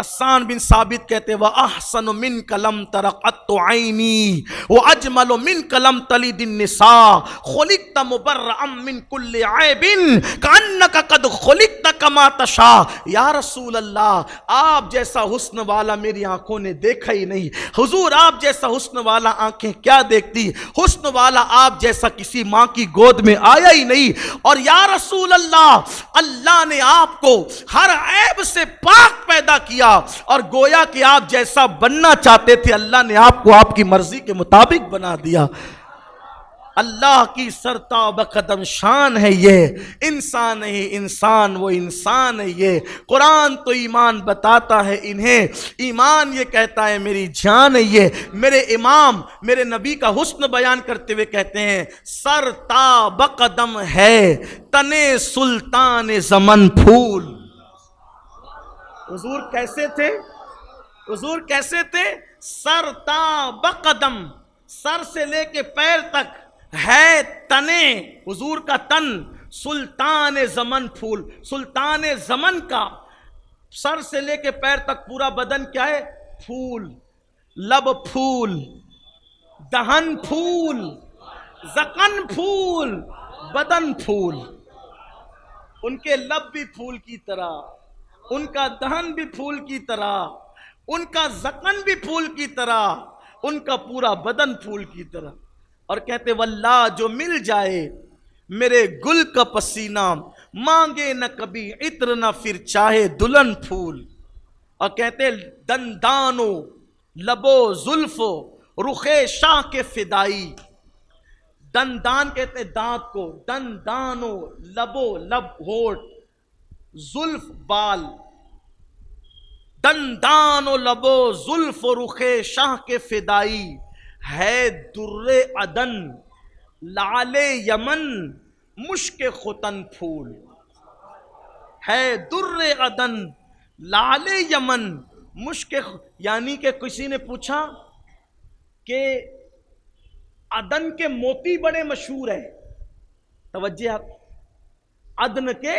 حسان بن ثابت کہتے وَأَحْسَنُ مِنْكَ لَمْ تَرَ قَطُّ عَيْنِي وَأَجْمَلُ مِنْكَ لَمْ تَلِدِ النِّسَاءُ خُلِقْتَ مُبَرَّأً مِنْ كُلِّ عَيْبٍ كَأَنَّكَ قَدْ خُلِقْتَ كَمَا تَشَاءُ۔ یا رسول اللہ، آپ جیسا حسن والا میری آنکھوں نے دیکھا ہی نہیں۔ حضور آپ جیسا حسن والا آنکھیں کیا دیکھتی، حسن والا آپ جیسا کسی ماں کی گود میں آیا ہی نہیں۔ اور یا رسول اللہ، اللہ نے آپ کو ہر عیب سے پاک پیدا کیا، اور گویا کہ آپ جیسا بننا چاہتے تھے اللہ نے آپ کو آپ کی مرضی کے مطابق بنا دیا۔ اللہ کی سرتاب قدم شان ہے یہ، انسان ہے انسان، وہ انسان ہے یہ۔ قرآن تو ایمان بتاتا ہے انہیں، ایمان یہ کہتا ہے میری جان ہے یہ۔ میرے امام میرے نبی کا حسن بیان کرتے ہوئے کہتے ہیں سرتاب قدم ہے تنے سلطان زمن پھول۔ حضور کیسے تھے؟ حضور کیسے تھے؟ سرتاب قدم، سر سے لے کے پیر تک ہے تنے، حضور کا تن سلطان زمن پھول۔ سلطان زمن کا سر سے لے کے پیر تک پورا بدن کیا ہے؟ پھول، لب پھول، دہن پھول، ذقن پھول، بدن پھول۔ ان کے لب بھی پھول کی طرح، ان کا دہن بھی پھول کی طرح، ان کا ذقن بھی پھول کی طرح، ان کا پورا بدن پھول کی طرح۔ اور کہتے واللہ جو مل جائے میرے گل کا پسینہ، مانگے نہ کبھی عطر نہ پھر چاہے دلہن پھول۔ اور کہتے دندانو لبو زلفو رخ شاہ کے فدائی۔ دندان کہتے دانت کو، دندانو لبو لب ہونٹ، زلف بال، دندان و لبو زلف و رخ شاہ کے فدائی، ہے در عدن لعل یمن مشک ختن پھول۔ ہے در عدن لعل یمن مشک، یعنی کہ کسی نے پوچھا کہ عدن کے موتی بڑے مشہور ہیں، توجہ آپ، عدن کے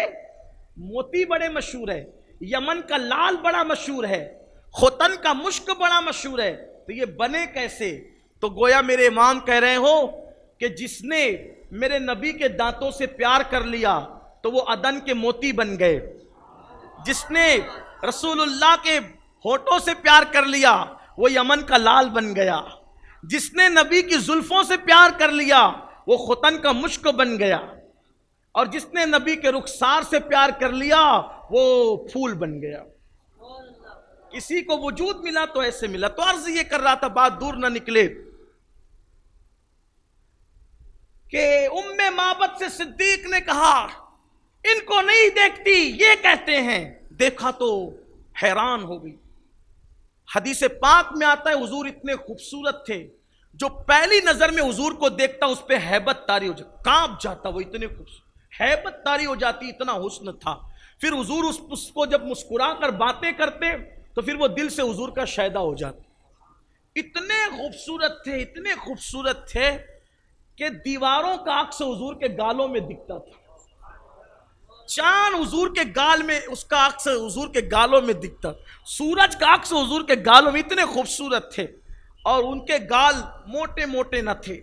موتی بڑے مشہور ہے، یمن کا لال بڑا مشہور ہے، ختن کا مشک بڑا مشہور ہے، تو یہ بنے کیسے؟ تو گویا میرے امام کہہ رہے ہو کہ جس نے میرے نبی کے دانتوں سے پیار کر لیا تو وہ عدن کے موتی بن گئے، جس نے رسول اللہ کے ہونٹوں سے پیار کر لیا وہ یمن کا لال بن گیا، جس نے نبی کی زلفوں سے پیار کر لیا وہ ختن کا مشک بن گیا، اور جس نے نبی کے رخسار سے پیار کر لیا وہ پھول بن گیا۔ کسی کو وجود ملا تو ایسے ملا۔ تو عرض یہ کر رہا تھا، بات دور نہ نکلے، کہ ام معبد سے صدیق نے کہا ان کو نہیں دیکھتی، یہ کہتے ہیں، دیکھا تو حیران ہو گئی۔ حدیث پاک میں آتا ہے حضور اتنے خوبصورت تھے، جو پہلی نظر میں حضور کو دیکھتا اس پہ ہیبت طاری ہو جاتا، کانپ جاتا، وہ اتنے خوبصورت، ہیبت طاری ہو جاتی، اتنا حسن تھا۔ پھر حضور اس کو جب مسکرا کر باتیں کرتے تو پھر وہ دل سے حضور کا شیدا ہو جاتا۔ اتنے خوبصورت تھے، اتنے خوبصورت تھے کہ دیواروں کا عکس حضور کے گالوں میں دکھتا تھا، چاند حضور کے گال میں، اس کا عکس حضور کے گالوں میں دکھتا، سورج کا عکس حضور کے گالوں میں، اتنے خوبصورت تھے۔ اور ان کے گال موٹے موٹے نہ تھے،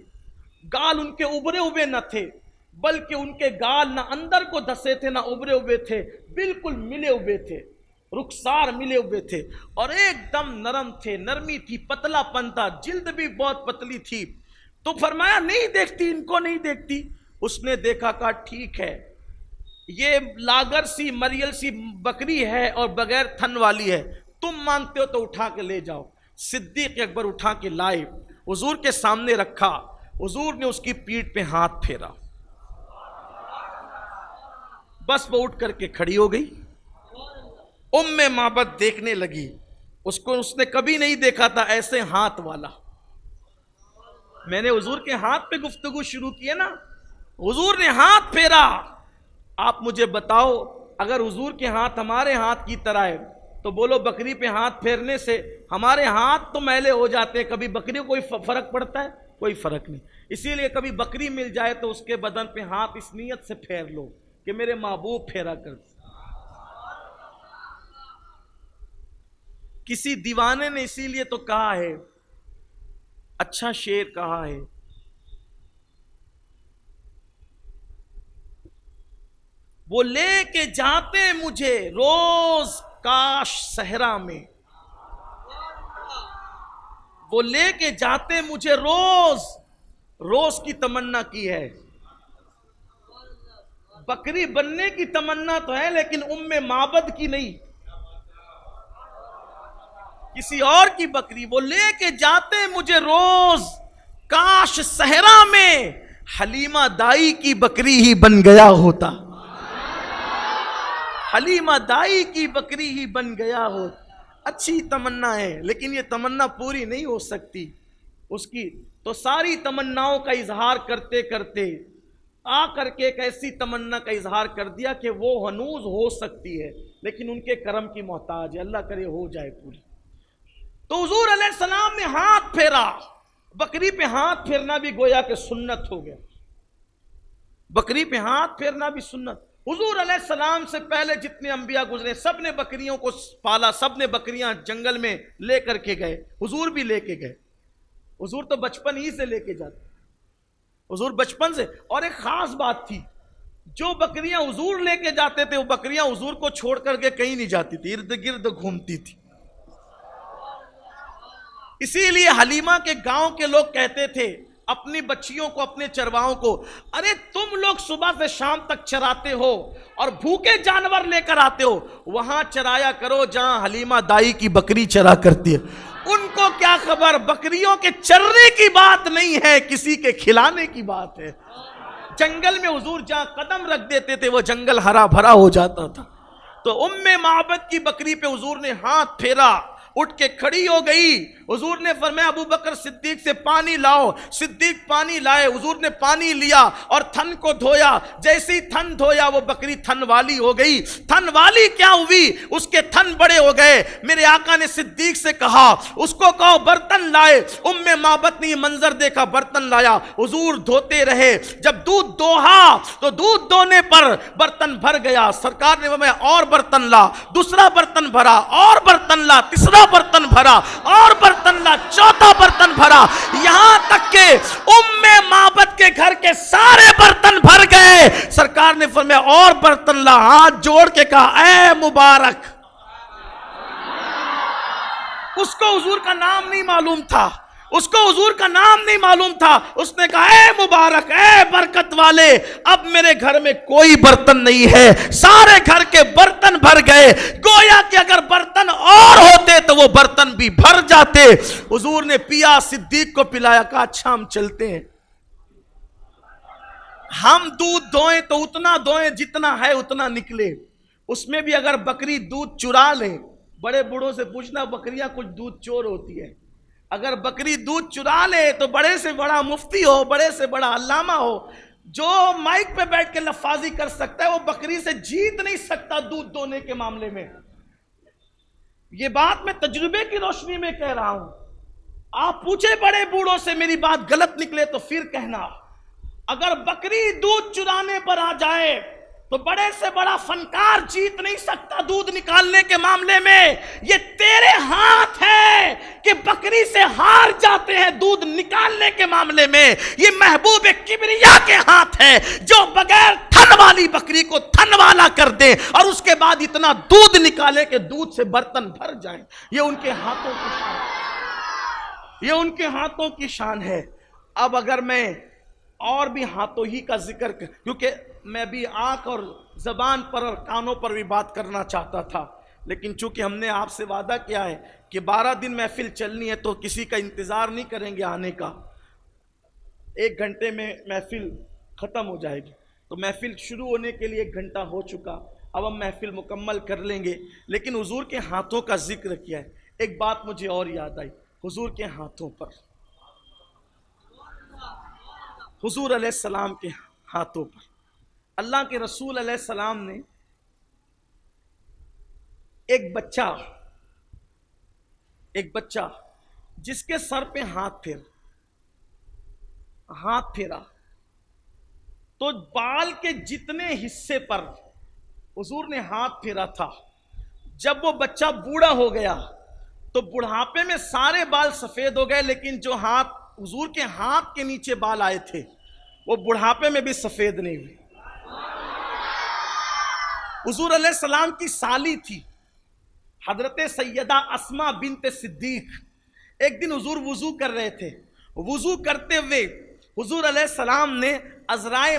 گال ان کے ابھرے ہوئے نہ تھے، بلکہ ان کے گال نہ اندر کو دھسے تھے نہ ابھرے ہوئے تھے، بالکل ملے ہوئے تھے، رخسار ملے ہوئے تھے، اور ایک دم نرم تھے، نرمی تھی، پتلا پن تھا، جلد بھی بہت پتلی تھی۔ تو فرمایا نہیں دیکھتی، ان کو نہیں دیکھتی۔ اس نے دیکھا، کہا ٹھیک ہے، یہ لاگر سی مریل سی بکری ہے اور بغیر تھن والی ہے، تم مانگتے ہو تو اٹھا کے لے جاؤ۔ صدیق اکبر اٹھا کے لائے، حضور کے سامنے رکھا، حضور نے اس کی پیٹھ پہ ہاتھ پھیرا، بس وہ اٹھ کر کے کھڑی ہو گئی۔ ام معبد دیکھنے لگی، اس کو اس نے کبھی نہیں دیکھا تھا ایسے ہاتھ والا۔ میں نے حضور کے ہاتھ پہ گفتگو شروع کی ہے نا، حضور نے ہاتھ پھیرا۔ آپ مجھے بتاؤ، اگر حضور کے ہاتھ ہمارے ہاتھ کی طرح ہے تو بولو بکری پہ ہاتھ پھیرنے سے ہمارے ہاتھ تو میلے ہو جاتے ہیں، کبھی بکری کو کوئی فرق پڑتا ہے؟ کوئی فرق نہیں۔ اسی لیے کبھی بکری مل جائے تو اس کے بدن پہ ہاتھ اس نیت سے پھیر لو کہ میرے محبوب پھیرا کر۔ کسی دیوانے نے اسی لیے تو کہا ہے، اچھا شعر کہا ہے، وہ لے کے جاتے مجھے روز کاش صحرا میں، وہ لے کے جاتے مجھے روز، روز کی تمنا کی ہے، بکری بننے کی تمنا تو ہے لیکن معبد کی نہیں، کسی اور کی بکری، وہ لے کے جاتے مجھے روز کاش صحرا میں حلیمہ دائی کی بکری ہی بن گیا ہوتا، حلیمہ دائی کی بکری ہی بن گیا ہوتا۔ اچھی تمنا ہے لیکن یہ تمنا پوری نہیں ہو سکتی، اس کی تو ساری تمناؤں کا اظہار کرتے کرتے آ کر کے ایک ایسی تمنا کا اظہار کر دیا کہ وہ ہنوز ہو سکتی ہے لیکن ان کے کرم کی محتاج ہے، اللہ کرے ہو جائے پوری۔ تو حضور علیہ السلام نے ہاتھ پھیرا، بکری پہ ہاتھ پھیرنا بھی گویا کہ سنت ہو گیا، بکری پہ ہاتھ پھیرنا بھی سنت۔ حضور علیہ السلام سے پہلے جتنے انبیاء گزرے سب نے بکریوں کو پالا، سب نے بکریاں جنگل میں لے کر کے گئے، حضور بھی لے کے گئے، حضور تو بچپن ہی سے لے کے جاتے، حضور بچپن سے۔ اور ایک خاص بات تھی، جو بکریاں حضور لے کے جاتے تھے وہ بکریاں حضور کو چھوڑ کر کے کہیں نہیں جاتی تھی، ارد گرد گھومتی تھی۔ اسی لیے حلیمہ کے گاؤں کے لوگ کہتے تھے اپنی بچیوں کو، اپنے چرواؤں کو، ارے تم لوگ صبح سے شام تک چراتے ہو اور بھوکے جانور لے کر آتے ہو، وہاں چرایا کرو جہاں حلیمہ دائی کی بکری چرا کرتی ہے۔ ان کو کیا خبر، بکریوں کے چرنے کی بات نہیں ہے، کسی کے کھلانے کی بات ہے۔ جنگل میں حضور جہاں قدم رکھ دیتے تھے وہ جنگل ہرا بھرا ہو جاتا تھا۔ تو معبد کی بکری پہ حضور نے ہاتھ پھیرا، اٹھ کے کھڑی ہو گئی، حضور نے فرمایا ابو بکر صدیق سے پانی لاؤ، صدیق پانی لائے، حضور نے پانی لیا اور تھن کو دھویا، جیسے ہی تھن دھویا وہ بکری تھن والی ہو گئی۔ تھن والی کیا ہوئی، اس کے تھن بڑے ہو گئے۔ میرے آقا نے صدیق سے کہا اس کو کہو برتن لائے، معبد نے یہ منظر دیکھا، برتن لایا، حضور دھوتے رہے، جب دودھ دوہا تو دودھ دونے پر برتن بھر گیا، سرکار نے فرمایا اور برتن لا، دوسرا برتن بھرا، اور برتن لا، تیسرا برتن بھرا، اور برتن لا، چوتھا برتن بھرا، یہاں تک کہ معبد کے گھر کے سارے برتن بھر گئے۔ سرکار نے فرمایا اور برتن لا، ہاتھ جوڑ کے کہا اے مبارک۔ اس کو حضور کا نام نہیں معلوم تھا، اس کو حضور کا نام نہیں معلوم تھا، اس نے کہا اے مبارک، اے برکت والے، اب میرے گھر میں کوئی برتن نہیں ہے، سارے گھر کے برتن بھر گئے۔ گویا کہ اگر برتن اور ہوتے تو وہ برتن بھی بھر جاتے۔ حضور نے پیا، صدیق کو پلایا، کہا اچھا ہم چلتے ہیں، ہم دودھ دوئیں تو اتنا دوئیں جتنا ہے اتنا نکلے۔ اس میں بھی اگر بکری دودھ چرا لے، بڑے بوڑھوں سے پوچھنا بکریاں کچھ دودھ چور ہوتی ہے، اگر بکری دودھ چرا لے تو بڑے سے بڑا مفتی ہو، بڑے سے بڑا علامہ ہو، جو مائک پہ بیٹھ کے لفاظی کر سکتا ہے وہ بکری سے جیت نہیں سکتا دودھ دونے کے معاملے میں۔ یہ بات میں تجربے کی روشنی میں کہہ رہا ہوں۔ آپ پوچھے بڑے بوڑھوں سے، میری بات غلط نکلے تو پھر کہنا۔ اگر بکری دودھ چرانے پر آ جائے تو بڑے سے بڑا فنکار جیت نہیں سکتا دودھ نکالنے کے معاملے میں۔ یہ تیرے ہاتھ ہے کہ بکری سے ہار جاتے ہیں دودھ نکالنے کے معاملے میں۔ یہ محبوب کبریا کے ہاتھ ہے جو بغیر تھن والی بکری کو تھن والا کر دے اور اس کے بعد اتنا دودھ نکالے کہ دودھ سے برتن بھر جائیں۔ یہ ان کے ہاتھوں کی شان ہے، یہ ان کے ہاتھوں کی شان ہے۔ اب اگر میں اور بھی ہاتھوں ہی کا ذکر کیونکہ میں بھی آنکھ اور زبان پر اور کانوں پر بھی بات کرنا چاہتا تھا، لیکن چونکہ ہم نے آپ سے وعدہ کیا ہے کہ 12 دن محفل چلنی ہے تو کسی کا انتظار نہیں کریں گے آنے کا، 1 گھنٹے میں محفل ختم ہو جائے گی۔ تو محفل شروع ہونے کے لیے 1 گھنٹہ ہو چکا، اب ہم محفل مکمل کر لیں گے، لیکن حضور کے ہاتھوں کا ذکر کیا ہے۔ ایک بات مجھے اور یاد آئی، حضور کے ہاتھوں پر، حضور علیہ السلام کے ہاتھوں پر اللہ کے رسول علیہ السلام نے ایک بچہ جس کے سر پہ ہاتھ پھیرا تو بال کے جتنے حصے پر حضور نے ہاتھ پھیرا تھا، جب وہ بچہ بوڑھا ہو گیا تو بڑھاپے میں سارے بال سفید ہو گئے، لیکن جو ہاتھ حضور کے ہاتھ کے نیچے بال آئے تھے وہ بڑھاپے میں بھی سفید نہیں ہوئے۔ حضور علیہ السلام کی سالی تھی حضرت سیدہ اسماء بنت صدیق۔ ایک دن حضور وضو کر رہے تھے، وضو کرتے ہوئے حضور علیہ السلام نے عذرائے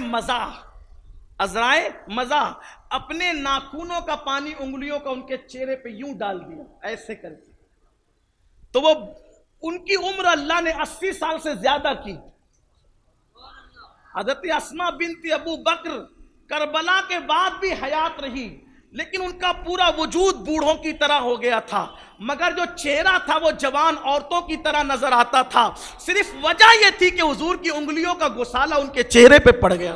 مزاح اپنے ناخنوں کا پانی انگلیوں کا ان کے چہرے پہ یوں ڈال دیا، ایسے کر کے۔ تو وہ ان کی عمر اللہ نے 80 سال سے زیادہ کی۔ حضرت اسماء بنت ابو بکر کربلا کے بعد بھی حیات رہی، لیکن ان کا پورا وجود بوڑھوں کی طرح ہو گیا تھا، مگر جو چہرہ تھا وہ جوان عورتوں کی طرح نظر آتا تھا۔ صرف وجہ یہ تھی کہ حضور کی انگلیوں کا گسالہ ان کے چہرے پہ پڑ گیا۔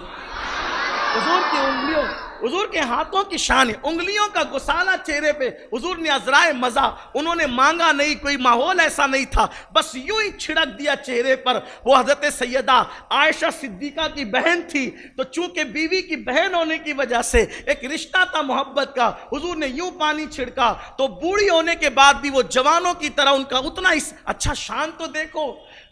حضور کی انگلیوں، حضور کے ہاتھوں کی شان ہے، انگلیوں کا گسالہ چہرے پہ۔ حضور نے عذرائے مزاح، انہوں نے مانگا نہیں، کوئی ماحول ایسا نہیں تھا، بس یوں ہی چھڑک دیا چہرے پر۔ وہ حضرت سیدہ عائشہ صدیقہ کی بہن تھی، تو چونکہ بیوی کی بہن ہونے کی وجہ سے ایک رشتہ تھا محبت کا، حضور نے یوں پانی چھڑکا تو بوڑھی ہونے کے بعد بھی وہ جوانوں کی طرح ان کا اتنا اچھا شان تو دیکھو۔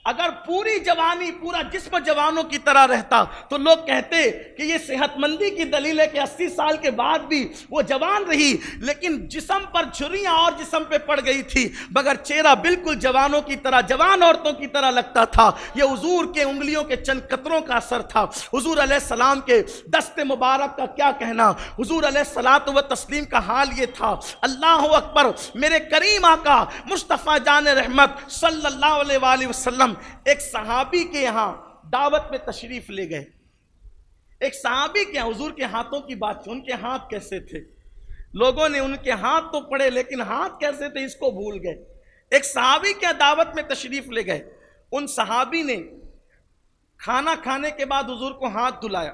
اگر پوری جوانی، پورا جسم جوانوں کی طرح رہتا تو لوگ کہتے کہ یہ صحت مندی کی دلیل ہے کہ 80 سال کے بعد بھی وہ جوان رہی، لیکن جسم پر جھریاں اور جسم پہ پڑ گئی تھی، مگر چہرہ بالکل جوانوں کی طرح، جوان عورتوں کی طرح لگتا تھا۔ یہ حضور کے انگلیوں کے چند قطروں کا اثر تھا۔ حضور علیہ السلام کے دست مبارک کا کیا کہنا، حضور علیہ الصلوۃ والتسلیم کا حال یہ تھا۔ اللہ اکبر، میرے کریم آقا مصطفیٰ جان رحمت صلی اللہ علیہ وآلہ وسلم ایک صحابی کے یہاں دعوت میں تشریف لے گئے۔ ایک صحابی کے حضور کے ہاتھوں کی بات تھی، ان کے ہاتھ کیسے تھے؟ لوگوں نے ان کے ہاتھ تو پڑھے لیکن ہاتھ کیسے تھے اس کو بھول گئے۔ ایک صحابی کے دعوت میں تشریف لے گئے، ان صحابی نے کھانا کھانے کے بعد حضور کو ہاتھ دھلایا،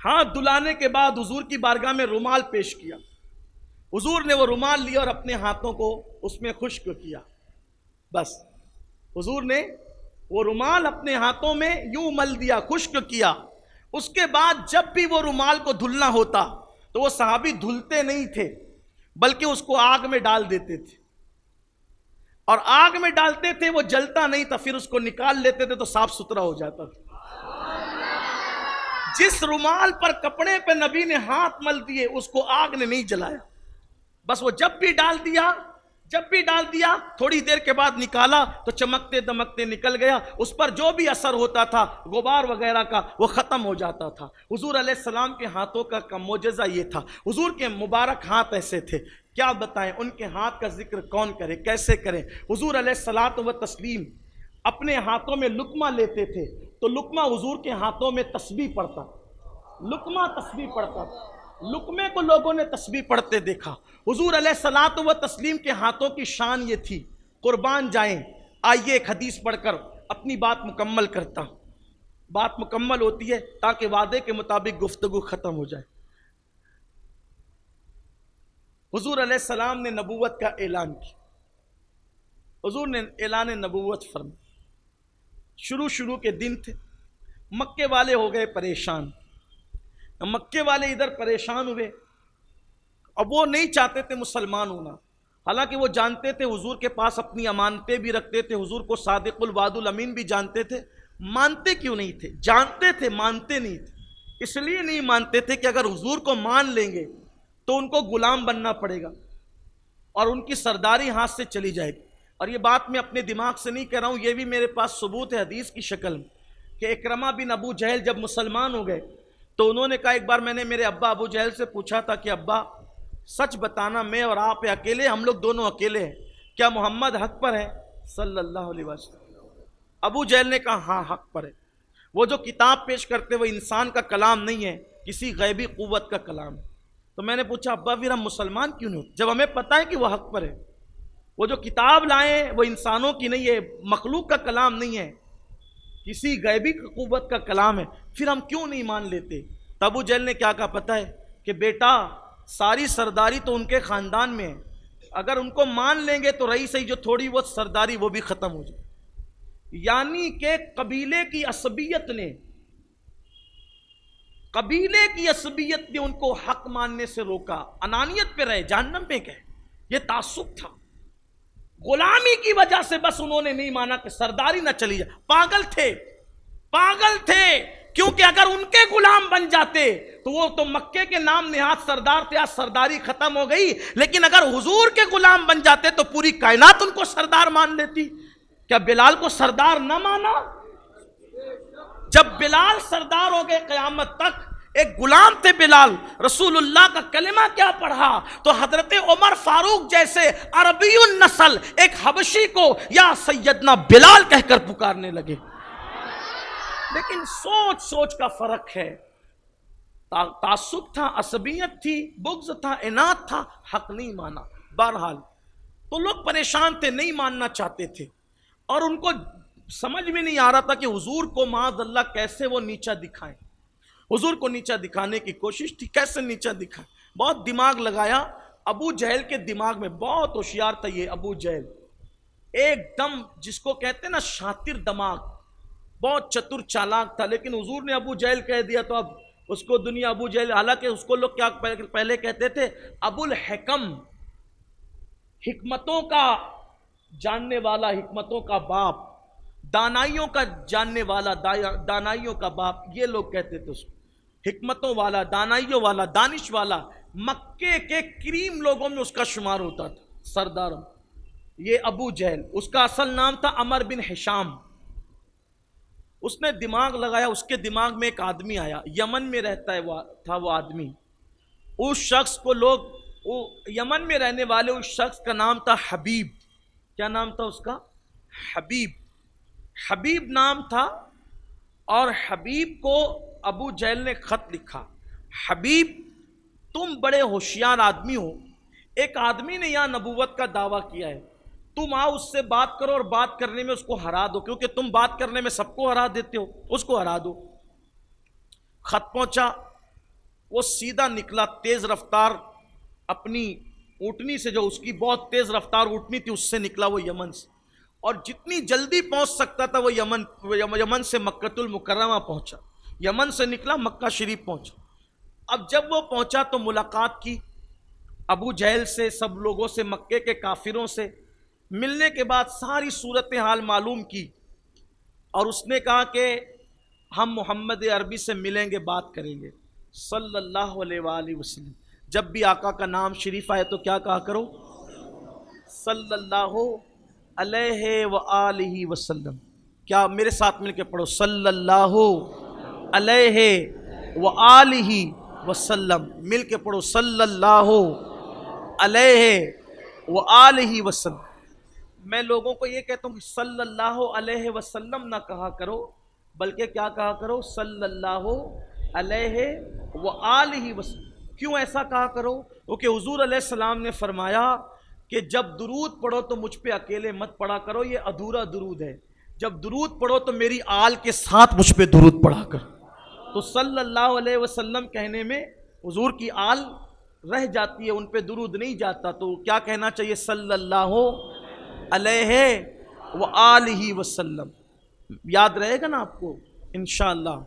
ہاتھ دھلانے کے بعد حضور کی بارگاہ میں رومال پیش کیا۔ حضور نے وہ رومال لیا اور اپنے ہاتھوں کو اس میں خشک کیا۔ بس حضور نے وہ رومال اپنے ہاتھوں میں یوں مل دیا، خشک کیا۔ اس کے بعد جب بھی وہ رومال کو دھلنا ہوتا تو وہ صحابی دھلتے نہیں تھے، بلکہ اس کو آگ میں ڈال دیتے تھے، اور آگ میں ڈالتے تھے وہ جلتا نہیں تھا، پھر اس کو نکال لیتے تھے تو صاف ستھرا ہو جاتا تھا۔ جس رومال پر کپڑے پہ نبی نے ہاتھ مل دیے اس کو آگ نے نہیں جلایا، بس وہ جب بھی ڈال دیا تھوڑی دیر کے بعد نکالا تو چمکتے دمکتے نکل گیا، اس پر جو بھی اثر ہوتا تھا غبار وغیرہ کا وہ ختم ہو جاتا تھا۔ حضور علیہ السلام کے ہاتھوں کا معجزہ یہ تھا۔ حضور کے مبارک ہاتھ ایسے تھے، کیا بتائیں، ان کے ہاتھ کا ذکر کون کرے، کیسے کریں۔ حضور علیہ الصلوۃ والتسلیم اپنے ہاتھوں میں لقمہ لیتے تھے تو لقمہ حضور کے ہاتھوں میں تسبیح پڑھتا، لقمہ تسبیح پڑھتا، لقمے کو لوگوں نے تسبیح پڑھتے دیکھا۔ حضور علیہ الصلوۃ والتسلیم کے ہاتھوں کی شان یہ تھی، قربان جائیں۔ آئیے ایک حدیث پڑھ کر اپنی بات مکمل کرتا ہوں۔ بات مکمل ہوتی ہے تاکہ وعدے کے مطابق گفتگو ختم ہو جائے۔ حضور علیہ السلام نے نبوت کا اعلان کیا، حضور نے اعلان نبوت فرمایا۔ شروع کے دن تھے، مکے والے ہو گئے پریشان، مکے والے ادھر پریشان ہوئے، اب وہ نہیں چاہتے تھے مسلمان ہونا، حالانکہ وہ جانتے تھے حضور کے پاس اپنی امانتیں بھی رکھتے تھے، حضور کو صادق الوعد الامین بھی جانتے تھے، مانتے کیوں نہیں تھے؟ جانتے تھے مانتے نہیں تھے، اس لیے نہیں مانتے تھے کہ اگر حضور کو مان لیں گے تو ان کو غلام بننا پڑے گا اور ان کی سرداری ہاتھ سے چلی جائے گی۔ اور یہ بات میں اپنے دماغ سے نہیں کہہ رہا ہوں، یہ بھی میرے پاس ثبوت ہے حدیث کی شکل میں کہ اکرمہ بن ابو جہل جب مسلمان ہو گئے تو انہوں نے کہا، ایک بار میں نے میرے ابا ابو جہل سے پوچھا تھا کہ ابا سچ بتانا، میں اور آپ اکیلے، ہم لوگ دونوں اکیلے ہیں، کیا محمد حق پر ہے صلی اللہ علیہ وسلم؟ ابو جہل نے کہا ہاں حق پر ہے، وہ جو کتاب پیش کرتے وہ انسان کا کلام نہیں ہے، کسی غیبی قوت کا کلام ہے۔ تو میں نے پوچھا ابا پھر ہم مسلمان کیوں نہیں ہوتے جب ہمیں پتہ ہے کہ وہ حق پر ہے؟ وہ جو کتاب لائیں وہ انسانوں کی نہیں ہے، مخلوق کا کلام نہیں ہے، کسی غیبی قوت کا کلام ہے، پھر ہم کیوں نہیں مان لیتے؟ تب ابو جہل نے کیا کہا پتہ ہے کہ بیٹا ساری سرداری تو ان کے خاندان میں ہے، اگر ان کو مان لیں گے تو رہی صحیح جو تھوڑی بہت سرداری وہ بھی ختم ہو جائے۔ یعنی کہ قبیلے کی عصبیت نے ان کو حق ماننے سے روکا، انانیت پہ رہے، جہنم پہ گئے، یہ تعصب تھا۔ غلامی کی وجہ سے بس انہوں نے نہیں مانا کہ سرداری نہ چلی جائے. پاگل تھے کیونکہ اگر ان کے غلام بن جاتے تو وہ تو مکے کے نام نہاد سردار تھے, آج سرداری ختم ہو گئی. لیکن اگر حضور کے غلام بن جاتے تو پوری کائنات ان کو سردار مان لیتی. کیا بلال کو سردار نہ مانا؟ جب بلال سردار ہو گئے قیامت تک, ایک غلام تھے بلال, رسول اللہ کا کلمہ کیا پڑھا تو حضرت عمر فاروق جیسے عربی النسل ایک حبشی کو یا سیدنا بلال کہہ کر پکارنے لگے. لیکن سوچ کا فرق ہے. تعصب تھا, عصبیت تھی, بغض تھا, عناد تھا, حق نہیں مانا. بہرحال تو لوگ پریشان تھے, نہیں ماننا چاہتے تھے, اور ان کو سمجھ میں نہیں آ رہا تھا کہ حضور کو معاذ اللہ کیسے وہ نیچا دکھائیں. حضور کو نیچا دکھانے کی کوشش تھی, کیسے نیچا دکھائیں. بہت دماغ لگایا. ابو جہل کے دماغ میں, بہت ہوشیار تھا یہ ابو جہل, ایک دم جس کو کہتے ہیں نا شاطر دماغ, بہت چتر چالاک تھا. لیکن حضور نے ابو جہل کہہ دیا تو اب اس کو دنیا ابو جہل, حالانکہ اس کو لوگ کیا پہلے کہتے تھے, ابو الحکم, حکمتوں کا جاننے والا, حکمتوں کا باپ, دانائیوں کا جاننے والا, دانائیوں کا باپ, یہ لوگ کہتے تھے اس کو. حکمتوں والا, دانائیوں والا, دانش والا, مکے کے کریم لوگوں میں اس کا شمار ہوتا تھا, سردار. یہ ابو جہل, اس کا اصل نام تھا عمر بن ہشام. اس نے دماغ لگایا. اس کے دماغ میں ایک آدمی آیا, یمن میں رہتا ہے تھا وہ آدمی. اس شخص کو لوگ, یمن میں رہنے والے اس شخص کا نام تھا حبیب. کیا نام تھا اس کا؟ حبیب نام تھا. اور حبیب کو ابو جہل نے خط لکھا, حبیب تم بڑے ہوشیار آدمی ہو, ایک آدمی نے یہاں نبوت کا دعویٰ کیا ہے, تم آؤ اس سے بات کرو اور بات کرنے میں اس کو ہرا دو, کیونکہ تم بات کرنے میں سب کو ہرا دیتے ہو, اس کو ہرا دو. خط پہنچا, وہ سیدھا نکلا تیز رفتار اپنی اونٹنی سے, جو اس کی بہت تیز رفتار اونٹنی تھی, اس سے نکلا وہ یمن سے, اور جتنی جلدی پہنچ سکتا تھا وہ یمن سے مکہ المکرمہ پہنچا. یمن سے نکلا, مکہ شریف پہنچا. اب جب وہ پہنچا تو ملاقات کی ابو جہل سے, سب لوگوں سے, مکے کے کافروں سے. ملنے کے بعد ساری صورتحال معلوم کی, اور اس نے کہا کہ ہم محمد عربی سے ملیں گے, بات کریں گے صلی اللہ علیہ وآلہ وسلم. جب بھی آقا کا نام شریف آئے تو کیا کہا کرو؟ صلی اللہ علیہ وآلہ وسلم. کیا میرے ساتھ مل کے پڑھو, صلی اللہ علیہ وآلہ وسلم. مل کے پڑھو, صلی اللہ علیہ وآلہ وسلم. میں لوگوں کو یہ کہتا ہوں کہ صلی اللہ علیہ وسلم نہ کہا کرو, بلکہ کیا کہا کرو؟ صلی اللہ علیہ وآلہ وسلم. کیوں ایسا کہا کرو؟ کیونکہ حضور علیہ السلام نے فرمایا کہ جب درود پڑھو تو مجھ پہ اکیلے مت پڑھا کرو, یہ ادھورا درود ہے. جب درود پڑھو تو میری آل کے ساتھ مجھ پہ درود پڑھا کر. تو صلی اللہ علیہ وسلم کہنے میں حضور کی آل رہ جاتی ہے, ان پہ درود نہیں جاتا. تو کیا کہنا چاہیے؟ صلی اللہ علیہ وآلہ وسلم. یاد رہے گا نا آپ کو انشاءاللہ.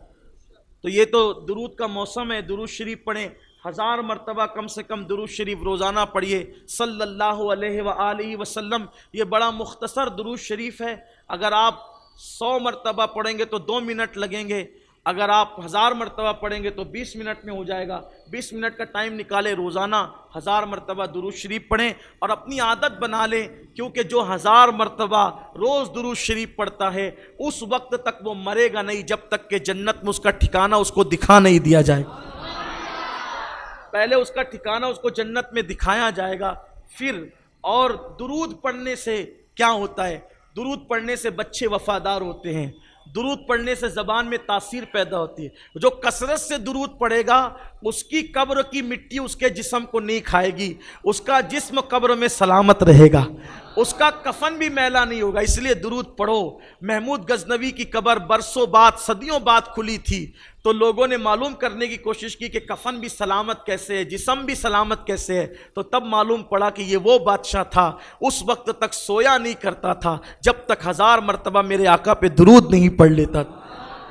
تو یہ تو درود کا موسم ہے, درود شریف پڑھیں. 1000 مرتبہ کم سے کم درود شریف روزانہ پڑھیے صلی اللہ علیہ وآلہ وسلم. یہ بڑا مختصر درود شریف ہے. اگر آپ 100 مرتبہ پڑھیں گے تو 2 منٹ لگیں گے, اگر آپ 1000 مرتبہ پڑھیں گے تو 20 منٹ میں ہو جائے گا. 20 منٹ کا ٹائم نکالے, روزانہ 1000 مرتبہ درود شریف پڑھیں, اور اپنی عادت بنا لیں, کیونکہ جو 1000 مرتبہ روز درود شریف پڑھتا ہے اس وقت تک وہ مرے گا نہیں جب تک کہ جنت میں اس کا ٹھکانہ اس کو دکھا نہیں دیا جائے. پہلے اس کا ٹھکانہ اس کو جنت میں دکھایا جائے گا پھر. اور درود پڑھنے سے کیا ہوتا ہے؟ درود پڑھنے سے بچے وفادار ہوتے ہیں, درود پڑھنے سے زبان میں تاثیر پیدا ہوتی ہے. جو کثرت سے درود پڑھے گا اس کی قبر کی مٹی اس کے جسم کو نہیں کھائے گی, اس کا جسم قبر میں سلامت رہے گا, اس کا کفن بھی میلا نہیں ہوگا. اس لیے درود پڑھو. محمود غزنوی کی قبر برسوں بعد, صدیوں بعد کھلی تھی, تو لوگوں نے معلوم کرنے کی کوشش کی کہ کفن بھی سلامت کیسے ہے, جسم بھی سلامت کیسے ہے. تو تب معلوم پڑا کہ یہ وہ بادشاہ تھا, اس وقت تک سویا نہیں کرتا تھا جب تک 1000 مرتبہ میرے آقا پہ درود نہیں پڑھ لیتا.